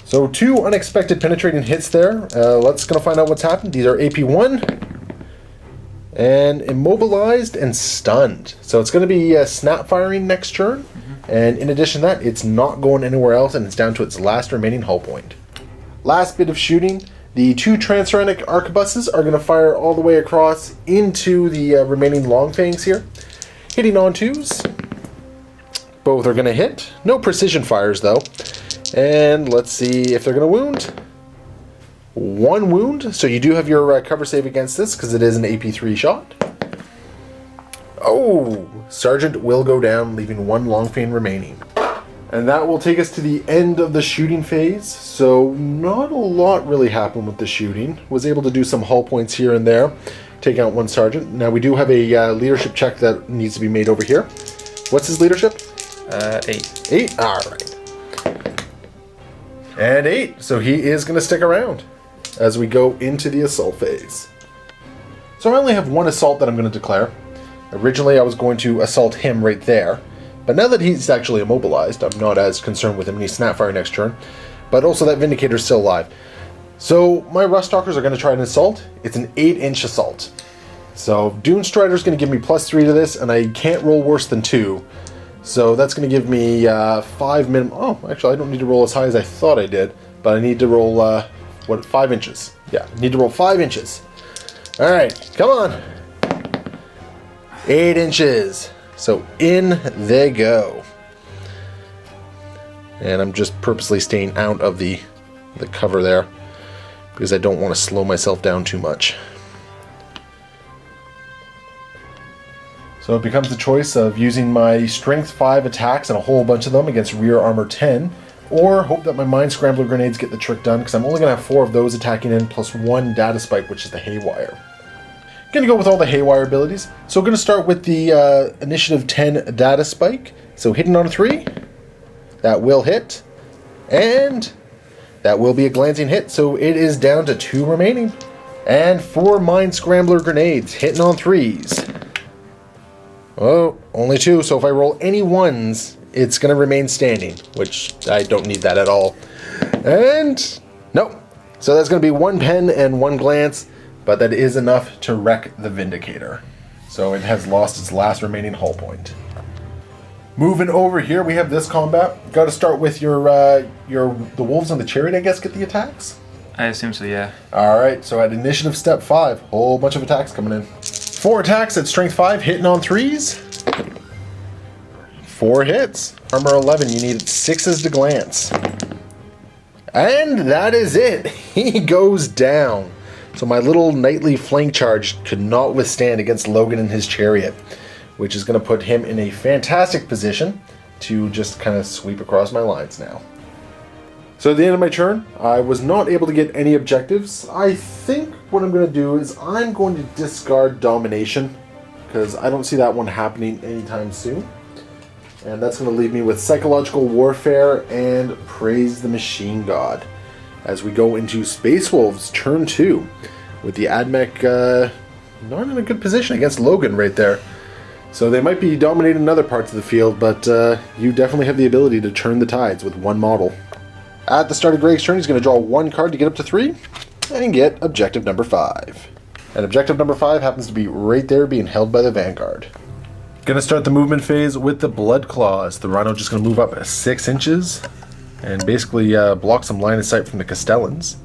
So 2 unexpected penetrating hits there. Let's gonna find out what's happened. These are AP1 and immobilized and stunned. So it's gonna be snap firing next turn. And in addition to that, it's not going anywhere else, and it's down to its last remaining hull point. Last bit of shooting. The 2 Transuranic arquebuses are gonna fire all the way across into the remaining long fangs here. Hitting on 2s. Both are gonna hit. No precision fires though. And let's see if they're going to wound. 1 wound, so you do have your cover save against this because it is an AP3 shot. Oh, Sergeant will go down, leaving 1 Longfane remaining. And that will take us to the end of the shooting phase. So not a lot really happened with the shooting. Was able to do some hull points here and there. Take out 1 Sergeant. Now we do have a leadership check that needs to be made over here. What's his leadership? 8. 8? Alright. And 8, so he is going to stick around as we go into the assault phase. So I only have 1 assault that I'm going to declare. Originally I was going to assault him right there, but now that he's actually immobilized, I'm not as concerned with him, and he's snapfire next turn. But also that Vindicator's still alive. So my Ruststalkers are going to try an assault. It's an 8-inch assault. So Dune Strider's going to give me +3 to this, and I can't roll worse than 2. So that's going to give me 5 minimum. Oh, actually, I don't need to roll as high as I thought I did, but I need to roll 5 inches. Yeah, I need to roll 5 inches. All right, come on. 8 inches. So in they go. And I'm just purposely staying out of the cover there because I don't want to slow myself down too much. So it becomes the choice of using my Strength 5 attacks and a whole bunch of them against Rear Armor 10, or hope that my Mind Scrambler grenades get the trick done, because I'm only going to have 4 of those attacking in, plus 1 Data Spike, which is the Haywire. Going to go with all the Haywire abilities. So we're going to start with the Initiative 10 Data Spike. So hitting on a 3, that will hit, and that will be a glancing hit, so it is down to 2 remaining. And 4 Mind Scrambler grenades, hitting on 3s. Oh, only 2, so if I roll any 1s, it's going to remain standing, which I don't need that at all. And, nope. So that's going to be 1 pen and 1 glance, but that is enough to wreck the Vindicator. So it has lost its last remaining hull point. Moving over here, we have this combat. Got to start with the Wolves on the Chariot, I guess, get the attacks? I assume so, yeah. Alright, so at Initiative Step 5, whole bunch of attacks coming in. 4 attacks at Strength 5, hitting on 3s. 4 hits. Armor 11, you need 6s to glance. And that is it. He goes down. So my little nightly flank charge could not withstand against Logan and his Chariot, which is going to put him in a fantastic position to just kind of sweep across my lines now. So at the end of my turn, I was not able to get any objectives. I think what I'm going to do is I'm going to discard Domination, because I don't see that one happening anytime soon. And that's going to leave me with Psychological Warfare and Praise the Machine God as we go into Space Wolves turn 2 with the AdMech not in a good position against Logan right there. So they might be dominating other parts of the field, but you definitely have the ability to turn the tides with 1 model. At the start of Greg's turn, he's going to draw 1 card to get up to 3 and get objective number 5. And objective number 5 happens to be right there being held by the Vanguard. Going to start the movement phase with the Blood Claws. The Rhino just going to move up 6 inches and basically block some line of sight from the Castellans.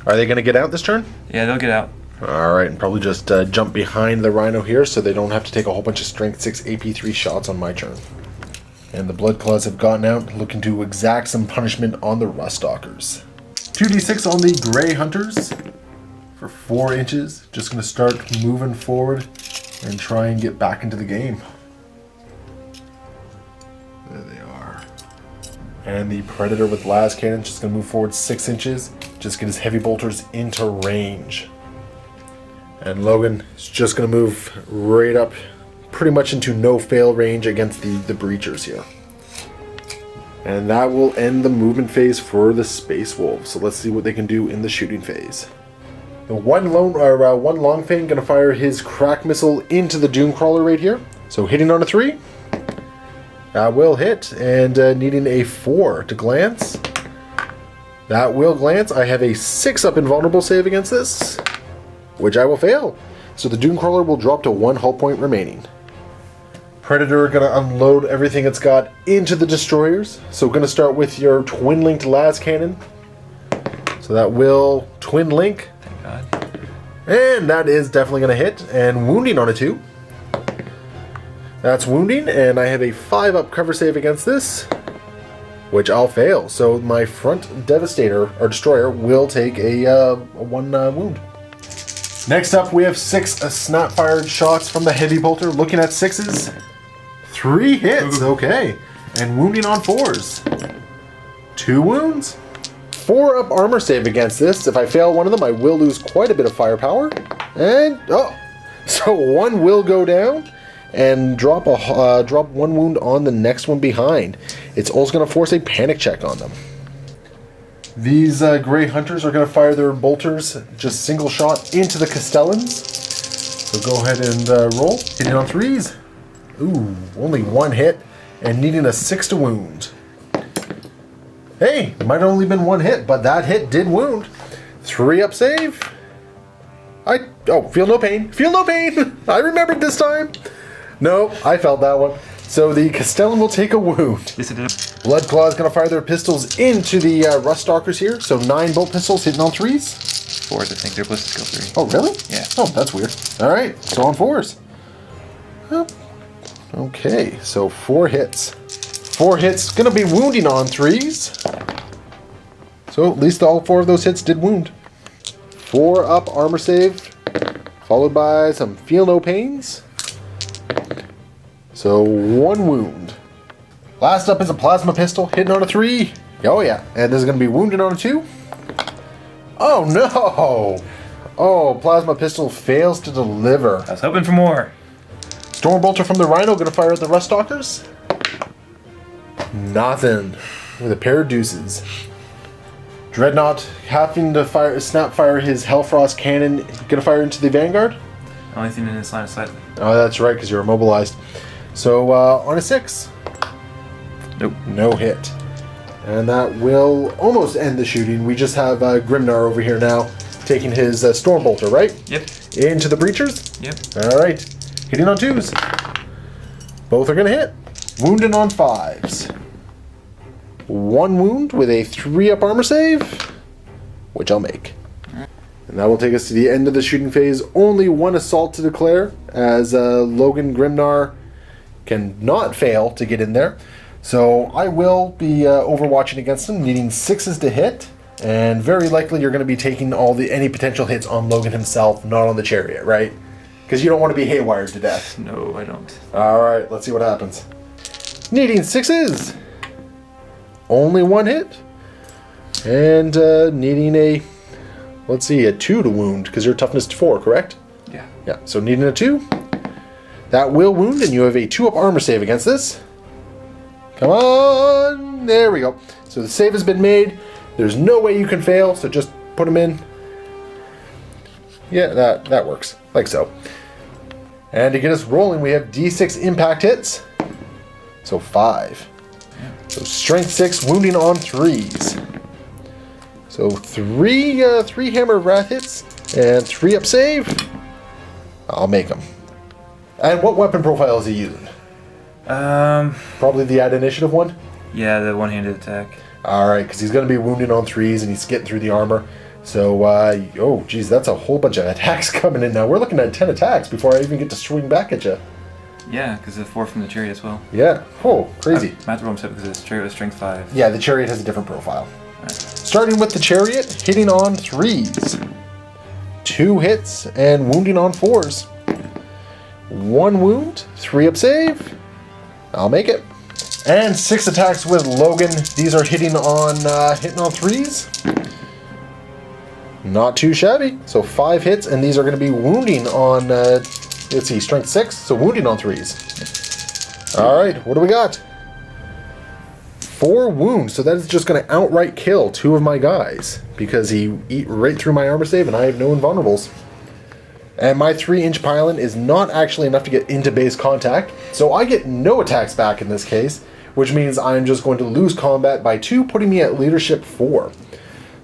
Are they going to get out this turn? Yeah, they'll get out. Alright, and probably just jump behind the Rhino here so they don't have to take a whole bunch of Strength 6 AP3 shots on my turn. And the Blood Claws have gotten out, looking to exact some punishment on the Ruststalkers. 2d6 on the Grey Hunters for 4 inches. Just going to start moving forward and try and get back into the game. There they are. And the Predator with Las Cannon just going to move forward 6 inches. Just get his Heavy Bolters into range. And Logan is just going to move right up pretty much into no-fail range against the Breachers here. And that will end the movement phase for the Space Wolves. So let's see what they can do in the shooting phase. The one Long Fang going to fire his Crack Missile into the Doomcrawler right here. So hitting on a 3. That will hit. And needing a 4 to glance. That will glance. I have a 6 up invulnerable save against this, which I will fail. So the Doomcrawler will drop to 1 hull point remaining. Predator going to unload everything it's got into the destroyers. So going to start with your twin-linked Las Cannon. So that will twin-link. Thank God. And that is definitely going to hit. And wounding on a 2. That's wounding, and I have a 5 up cover save against this, which I'll fail. So my front Devastator, or Destroyer, will take a 1 wound. Next up, we have 6 snap-fired shots from the Heavy Bolter, looking at 6s. 3 hits, okay. And wounding on 4s. 2 wounds. 4 up armor save against this. If I fail one of them, I will lose quite a bit of firepower. And, oh, so 1 will go down and drop 1 wound on the next one behind. It's also going to force a panic check on them. These Grey Hunters are going to fire their bolters just single shot into the Castellans. So go ahead and roll. Hitting on 3s. Ooh, only 1 hit and needing a 6 to wound. Hey, might have only been 1 hit, but that hit did wound. 3 up save. Feel no pain. Feel no pain. I remembered this time. No, I felt that one. So the Castellan will take a wound. Yes, it is. Blood Claw is going to fire their pistols into the Ruststalkers here. So 9 bolt pistols hitting on 3s. 4s, I think. They're ballistic skill 3. Oh, really? Yeah. Oh, that's weird. All right, so on 4s. Oh, okay, so 4 hits. 4 hits, going to be wounding on 3s. So at least all 4 of those hits did wound. 4 up armor save, followed by some feel no pains. So 1 wound. Last up is a plasma pistol, hitting on a 3. Oh yeah, and this is going to be wounded on a 2. Oh no! Oh, plasma pistol fails to deliver. I was hoping for more. Stormbolter from the Rhino going to fire at the Ruststalkers. Nothing. With a pair of deuces. Dreadnought having to snap fire his Hellfrost cannon. Going to fire into the Vanguard. Only thing in this line of sight. Oh, that's right, because you're immobilized. So on a 6. Nope. No hit. And that will almost end the shooting. We just have Grimnar over here now taking his Stormbolter, right? Yep. Into the Breachers? Yep. Alright. Hitting on 2s. Both are going to hit. Wounded on 5s. 1 wound with a 3 up armor save, which I'll make. And that will take us to the end of the shooting phase. Only 1 assault to declare, as Logan Grimnar can not fail to get in there. So I will be overwatching against him, needing 6s to hit, and very likely you're going to be taking any potential hits on Logan himself, not on the Chariot, right? Because you don't want to be haywired to death. No, I don't. Alright, let's see what happens. Needing 6s. Only 1 hit. And needing a 2 to wound, because you're toughness 4, correct? Yeah. Yeah, so needing a 2. That will wound, and you have a 2 up armor save against this. Come on! There we go. So the save has been made. There's no way you can fail, so just put them in. Yeah, that works. Like so. And to get us rolling, we have D6 impact hits. So 5. Yeah. So strength 6, wounding on 3s. So 3 hammer rat hits and 3 up save. I'll make them. And what weapon profile is he using? Probably the add initiative one? Yeah, the one-handed attack. Alright, because he's going to be wounding on 3s and he's getting through the armor. So, oh, geez, that's a whole bunch of attacks coming in now. We're looking at 10 attacks before I even get to swing back at you. Yeah, because the 4 from the chariot as well. Yeah. Oh, crazy. I have to roll him because his chariot was strength 5. Yeah, the chariot has a different profile. Right. Starting with the chariot, hitting on 3s. 2 hits and wounding on 4s. 1 wound, 3 up save. I'll make it. And 6 attacks with Logan. These are hitting on 3s. Not too shabby. So 5 hits, and these are going to be wounding on, let's see, strength 6, so wounding on 3s. Alright, what do we got? 4 wounds, so that is just going to outright kill 2 of my guys, because he eat right through my armor save, and I have no invulnerables. And my 3-inch pylon is not actually enough to get into base contact, so I get no attacks back in this case, which means I'm just going to lose combat by 2, putting me at leadership 4.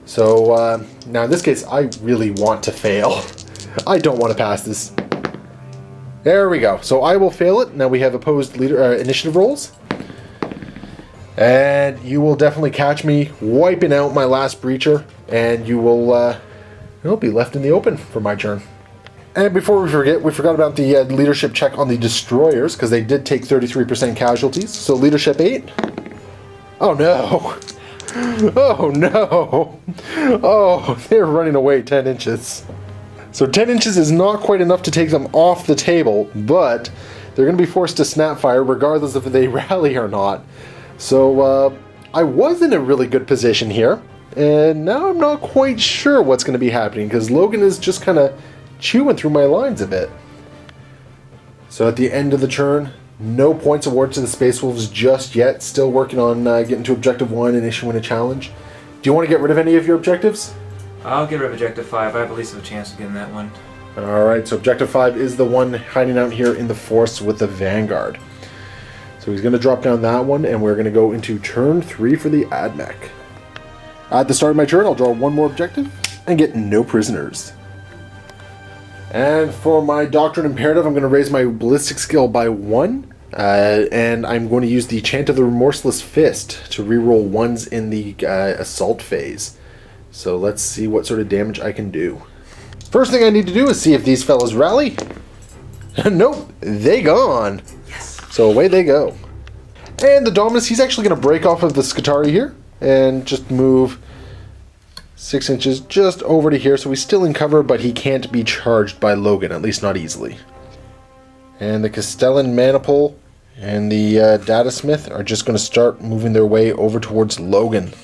So, now in this case, I really want to fail. I don't want to pass this. There we go. So I will fail it. Now we have opposed leader initiative rolls. And you will definitely catch me wiping out my last breacher, and you will you'll be left in the open for my turn. And before we forget, we forgot about the leadership check on the destroyers, because they did take 33% casualties. So leadership 8. Oh no. Oh no! Oh, they're running away 10 inches. So 10 inches is not quite enough to take them off the table, but they're going to be forced to snapfire regardless if they rally or not. So I was in a really good position here, and now I'm not quite sure what's going to be happening, because Logan is just kind of chewing through my lines a bit. So at the end of the turn, no points awarded to the Space Wolves just yet. Still working on getting to Objective 1 and issuing a challenge. Do you want to get rid of any of your objectives? I'll get rid of Objective 5. I have at least a chance of getting that one. Alright, so Objective 5 is the one hiding out here in the forest with the Vanguard. So he's going to drop down that one, and we're going to go into turn 3 for the AdMech. At the start of my turn, I'll draw 1 more objective and get no prisoners. And for my Doctrine Imperative, I'm going to raise my ballistic skill by 1. And I'm going to use the Chant of the Remorseless Fist to reroll 1s in the assault phase. So let's see what sort of damage I can do. First thing I need to do is see if these fellas rally. Nope, they gone. Yes. So away they go. And the Dominus, he's actually going to break off of the Skitarii here and just move 6 inches just over to here, so he's still in cover, but he can't be charged by Logan, at least not easily. And the Castellan Maniple and the Data Smith are just going to start moving their way over towards Logan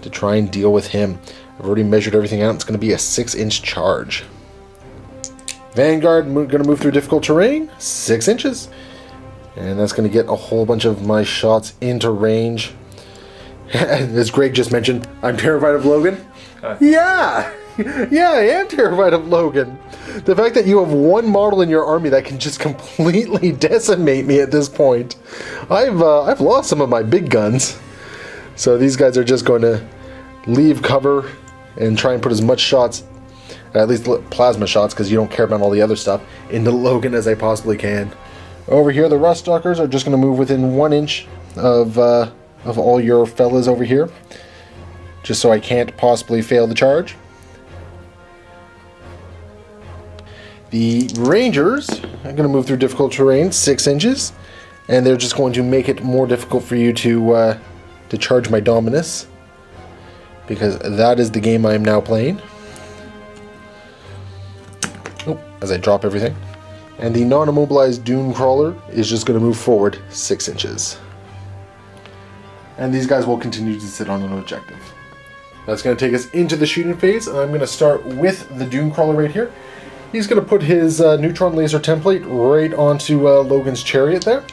to try and deal with him. I've already measured everything out. It's going to be a 6-inch charge. Vanguard going to move through difficult terrain, 6 inches. And that's going to get a whole bunch of my shots into range. And as Greg just mentioned, I'm terrified of Logan. Yeah! Yeah, I am terrified of Logan. The fact that you have 1 model in your army that can just completely decimate me at this point. I've lost some of my big guns. So these guys are just going to leave cover and try and put as much shots, at least plasma shots, because you don't care about all the other stuff, into Logan as I possibly can. Over here, the Ruststalkers are just going to move within 1 inch of all your fellas over here, just so I can't possibly fail the charge. The Rangers are going to move through difficult terrain, 6 inches, and they're just going to make it more difficult for you to charge my Dominus, because that is the game I am now playing. Oh, as I drop everything. And the non-immobilized Dune Crawler is just going to move forward 6 inches. And these guys will continue to sit on an objective. That's going to take us into the shooting phase, and I'm going to start with the Dune Crawler right here. He's going to put his neutron laser template right onto Logan's chariot there.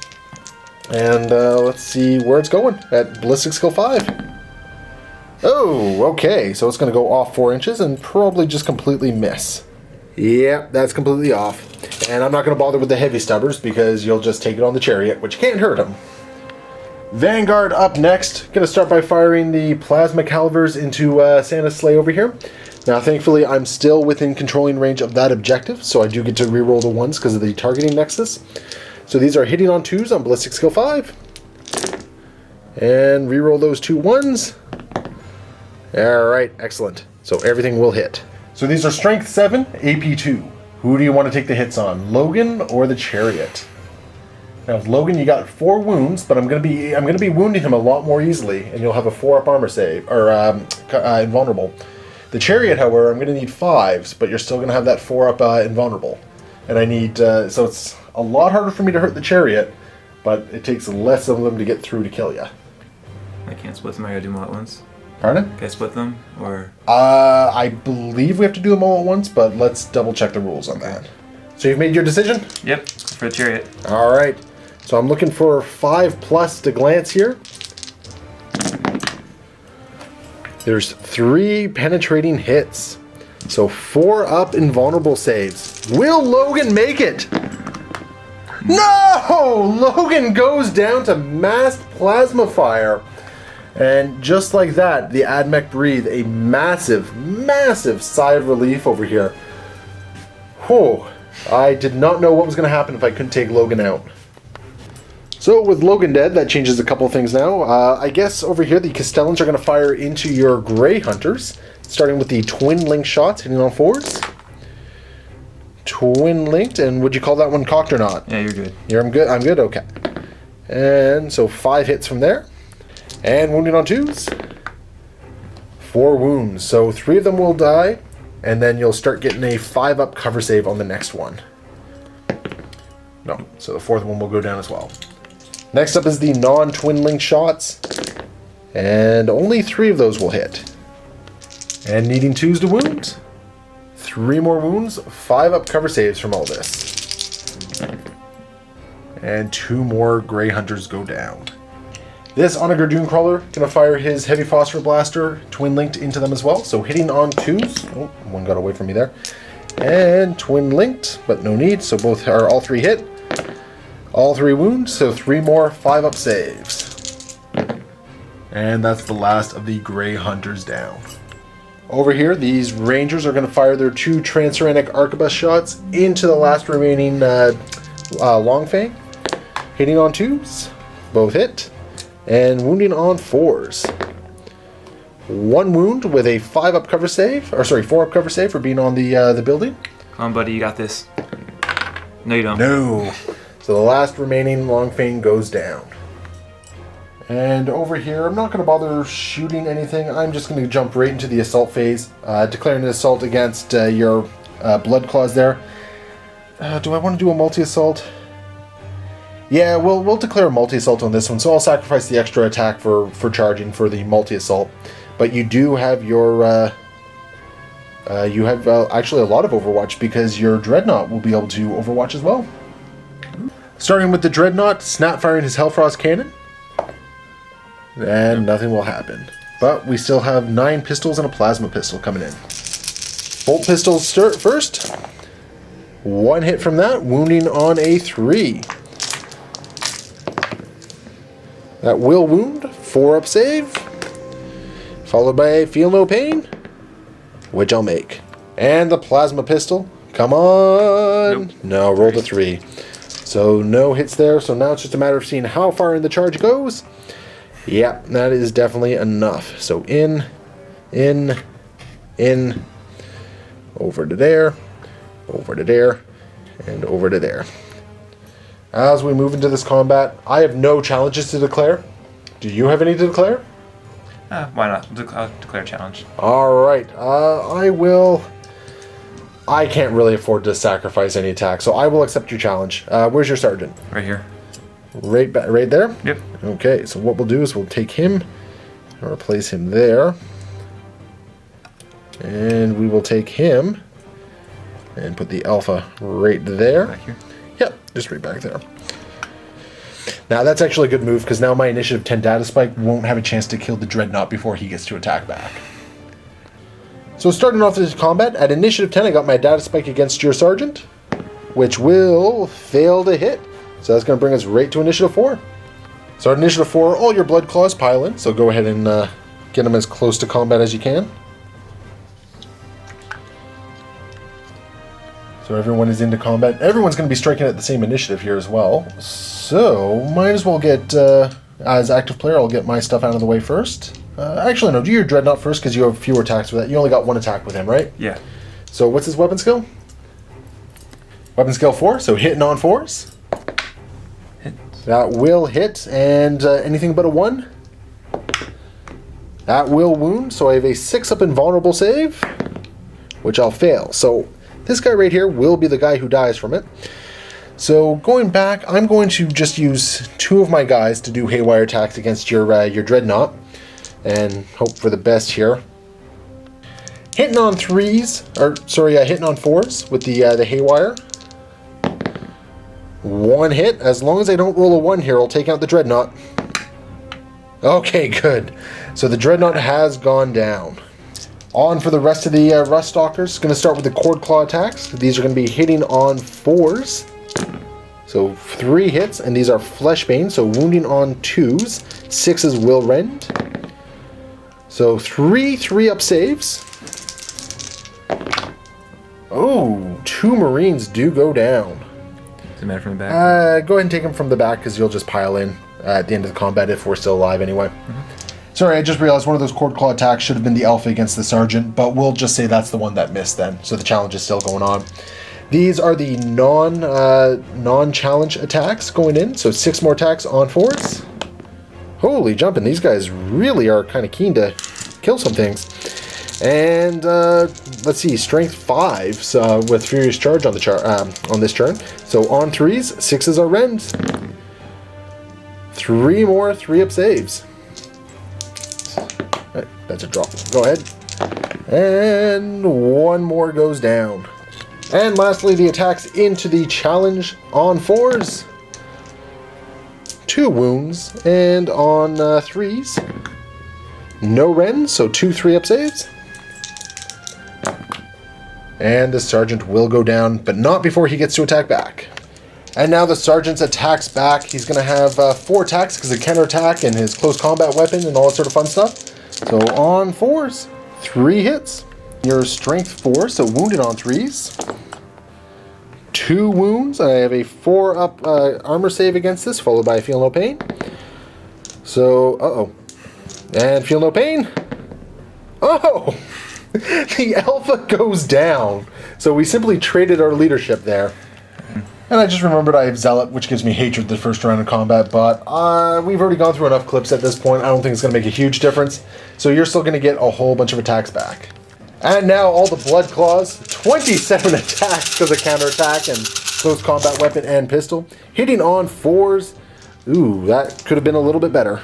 And let's see where it's going at ballistic skill 5. Oh, okay, so it's going to go off 4 inches and probably just completely miss. Yeah, that's completely off. And I'm not going to bother with the heavy stubbers because you'll just take it on the chariot, which can't hurt him. Vanguard up next. Going to start by firing the plasma calivers into Santa's sleigh over here. Now, thankfully, I'm still within controlling range of that objective, so I do get to reroll the 1s because of the targeting nexus. So these are hitting on 2s on ballistic skill 5. And reroll those 2 1s. Alright, excellent. So everything will hit. So these are Strength 7, AP 2. Who do you want to take the hits on, Logan or the Chariot? Now with Logan, you got 4 wounds, but I'm gonna be wounding him a lot more easily, and you'll have a 4-up armor save or invulnerable. The Chariot, however, I'm gonna need 5s, but you're still gonna have that 4-up invulnerable, and I need so it's a lot harder for me to hurt the Chariot, but it takes less of them to get through to kill you. I can't split them. I gotta do them all at once. Pardon? Can I split them or? I believe we have to do them all at once, but let's double check the rules on that. So you've made your decision? Yep, for the Chariot. All right. So I'm looking for 5+ to glance here. There's 3 penetrating hits. So 4-up invulnerable saves. Will Logan make it? No! Logan goes down to massed plasma fire. And just like that, the AdMech breathe a massive, massive sigh of relief over here. Whew. I did not know what was going to happen if I couldn't take Logan out. So with Logan dead, that changes a couple things now. I guess over here the Castellans are going to fire into your Grey Hunters, starting with the twin link shots hitting on 4s. Twin linked, and would you call that one cocked or not? Yeah, you're good. I'm good? I'm good? Okay. And so 5 hits from there. And wounding on 2s. 4 wounds. So 3 of them will die, and then you'll start getting a 5-up cover save on the next one. No, so the 4th one will go down as well. Next up is the non-twin link shots, and only 3 of those will hit. And needing 2s to wound. 3 more wounds, 5-up cover saves from all this. And 2 more Grey Hunters go down. This Onager Dunecrawler gonna fire his Heavy Phosphor Blaster twin linked into them as well. So hitting on 2s. Oh, one got away from me there. And twin linked, but no need. So all 3 hit. All 3 wounds, so 3 more 5-up saves. And that's the last of the Grey Hunters down. Over here, these Rangers are going to fire their 2 Transuranic Arquebus shots into the last remaining Longfang. Hitting on 2s, both hit, and wounding on 4s. 1 wound with a 5-up cover save, or sorry, 4-up cover save for being on the building. Come on, buddy, you got this. No, you don't. No. So the last remaining Longfang goes down. And over here, I'm not going to bother shooting anything. I'm just going to jump right into the assault phase, declaring an assault against your Blood Claws there. Do I want to do a multi-assault? Yeah, we'll declare a multi-assault on this one, so I'll sacrifice the extra attack for charging for the multi-assault. But you do have your... you have actually a lot of Overwatch, because your Dreadnought will be able to Overwatch as well. Starting with the Dreadnought, snap firing his Hellfrost Cannon. And nothing will happen. But we still have 9 pistols and a plasma pistol coming in. Bolt pistols start first. 1 hit from that, wounding on a 3. That will wound, 4-up save. Followed by a Feel No Pain, which I'll make. And the plasma pistol, come on! Nope. No, rolled a 3. So no hits there, so now it's just a matter of seeing how far in the charge goes. Yep, that is definitely enough. So in, over to there, and over to there. As we move into this combat, I have no challenges to declare. Do you have any to declare? Why not? I'll declare a challenge. Alright, I can't really afford to sacrifice any attack, so I will accept your challenge. Where's your sergeant? Right here. Right there? Yep. Okay, so what we'll do is we'll take him and replace him there. And we will take him and put the Alpha right there. Back here. Yep, just right back there. Now that's actually a good move, because now my Initiative 10 Data Spike won't have a chance to kill the Dreadnought before he gets to attack back. So starting off this combat, at Initiative 10 I got my Data Spike against your Sergeant, which will fail to hit. So that's going to bring us right to Initiative 4. So at Initiative 4, all your Blood Claws pile in, so go ahead and get them as close to combat as you can. So everyone is into combat. Everyone's going to be striking at the same initiative here as well. So might as well get, as active player, I'll get my stuff out of the way first. Actually, no. Do your Dreadnought first because you have fewer attacks with that. You only got 1 attack with him, right? Yeah. So what's his weapon skill? Weapon skill 4. So hitting on 4s. Hit. That will hit. And anything but a 1? That will wound. So I have a 6-up invulnerable save, which I'll fail. So this guy right here will be the guy who dies from it. So going back, I'm going to just use 2 of my guys to do haywire attacks against your Dreadnought, and hope for the best here. Hitting on 3s, or sorry, hitting on 4s with the haywire. 1 hit. As long as I don't roll a 1 here, I'll take out the Dreadnought. Okay, good. So the Dreadnought has gone down. On for the rest of the Rust Stalkers. Going to start with the Cord Claw attacks. These are going to be hitting on 4s. So 3 hits, and these are Fleshbane, so wounding on 2s. 6s will rend. So 3 3-up saves. Oh, 2 Marines do go down. Does it matter from the back? Go ahead and take them from the back because you'll just pile in at the end of the combat if we're still alive anyway. Sorry, I just realized one of those Cord Claw attacks should have been the Alpha against the Sergeant, but we'll just say that's the one that missed then. So the challenge is still going on. These are the non-challenge attacks going in, so 6 more attacks on 4s. Holy jumping, these guys really are kind of keen to kill some things. And let's see, Strength 5s with Furious Charge on the on this turn. So on 3s, 6s are rend. 3 more 3-up saves. Right, that's a drop. Go ahead. And 1 more goes down. And lastly, the attacks into the challenge on 4s. 2 wounds, and on 3s, no rend, so 2 3-up saves. And the Sergeant will go down, but not before he gets to attack back. And now the Sergeant attacks back. He's going to have 4 attacks because of counterattack and his close combat weapon and all that sort of fun stuff. So on 4s, 3 hits. Your Strength 4, so wounded on 3s. 2 wounds. I have a 4-up armor save against this, followed by Feel No Pain. So, and Feel No Pain. Oh! The Alpha goes down. So we simply traded our leadership there. And I just remembered I have Zealot, which gives me hatred the first round of combat, but we've already gone through enough clips at this point. I don't think it's going to make a huge difference. So you're still going to get a whole bunch of attacks back. And now all the Blood Claws, 27 attacks because of counterattack and close combat weapon and pistol. Hitting on 4s. Ooh, that could have been a little bit better.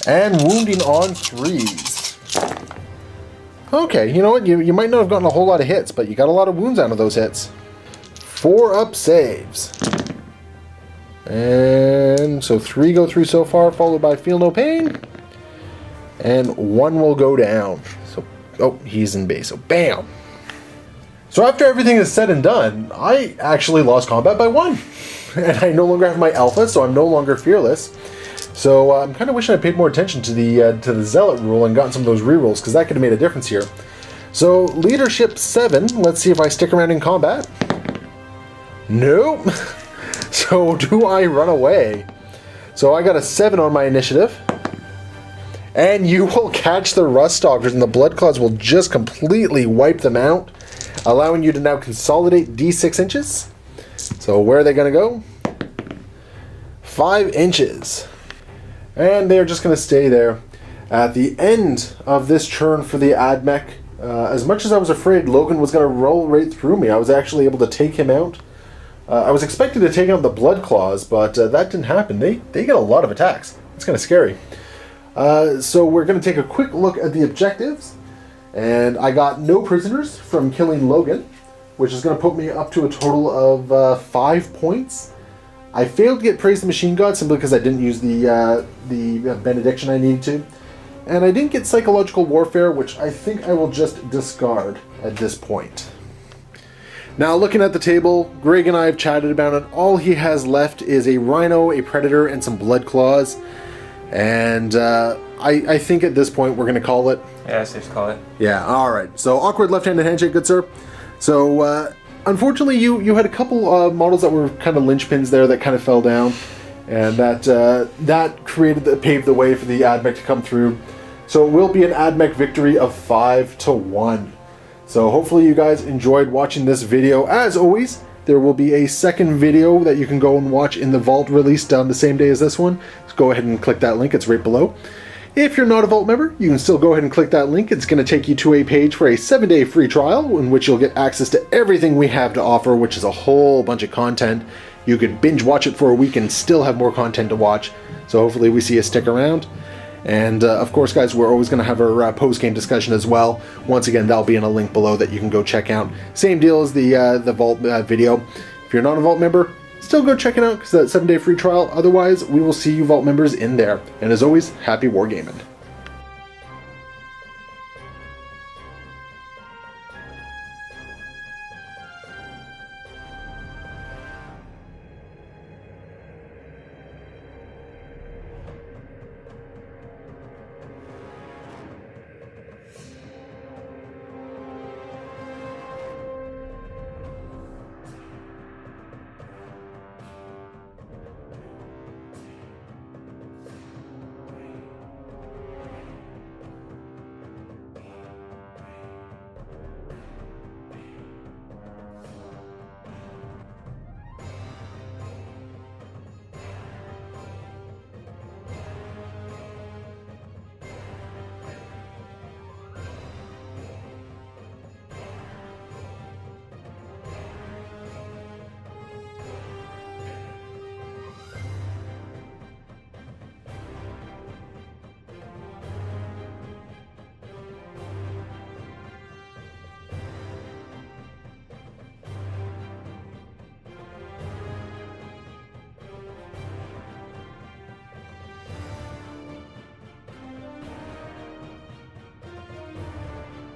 And wounding on 3s. Okay, you know what? You might not have gotten a whole lot of hits, but you got a lot of wounds out of those hits. 4-up saves. And so 3 go through so far, followed by Feel No Pain. And 1 will go down. Oh, he's in base, so bam! So after everything is said and done, I actually lost combat by 1. And I no longer have my Alpha, so I'm no longer fearless. So I'm kind of wishing I paid more attention to the Zealot rule and gotten some of those rerolls, because that could have made a difference here. So Leadership 7, let's see if I stick around in combat. Nope! So do I run away? So I got a 7 on my initiative. And you will catch the Rust Stalkers, and the Blood Claws will just completely wipe them out, allowing you to now consolidate D6 inches. So where are they going to go? 5 inches. And they're just going to stay there. At the end of this turn for the AdMech, as much as I was afraid Logan was going to roll right through me, I was actually able to take him out. I was expecting to take out the Blood Claws, but that didn't happen. They get a lot of attacks. It's kind of scary. So we're going to take a quick look at the objectives, and I got no prisoners from killing Logan, which is going to put me up to a total of 5 points. I failed to get Praise the Machine God simply because I didn't use the benediction I needed to, and I didn't get Psychological Warfare, which I think I will just discard at this point. Now looking at the table, Greg and I have chatted about it. All he has left is a Rhino, a Predator, and some Blood Claws. And I think at this point we're going to call it. Yeah, safe to call it. Yeah, alright. So, awkward left-handed handshake, good sir. So, unfortunately you had a couple models that were kind of linchpins there that kind of fell down. And that paved the way for the AdMech to come through. So it will be an AdMech victory of 5-1. So hopefully you guys enjoyed watching this video. As always, there will be a second video that you can go and watch in the Vault released on the same day as this one. So go ahead and click that link, it's right below. If you're not a Vault member, you can still go ahead and click that link. It's going to take you to a page for a 7-day free trial in which you'll get access to everything we have to offer, which is a whole bunch of content. You could binge watch it for a week and still have more content to watch. So hopefully we see you stick around. And of course, guys, we're always going to have our post-game discussion as well. Once again, that'll be in a link below that you can go check out. Same deal as the Vault video. If you're not a Vault member, still go check it out because that 7-day free trial. Otherwise, we will see you Vault members in there. And as always, happy wargaming.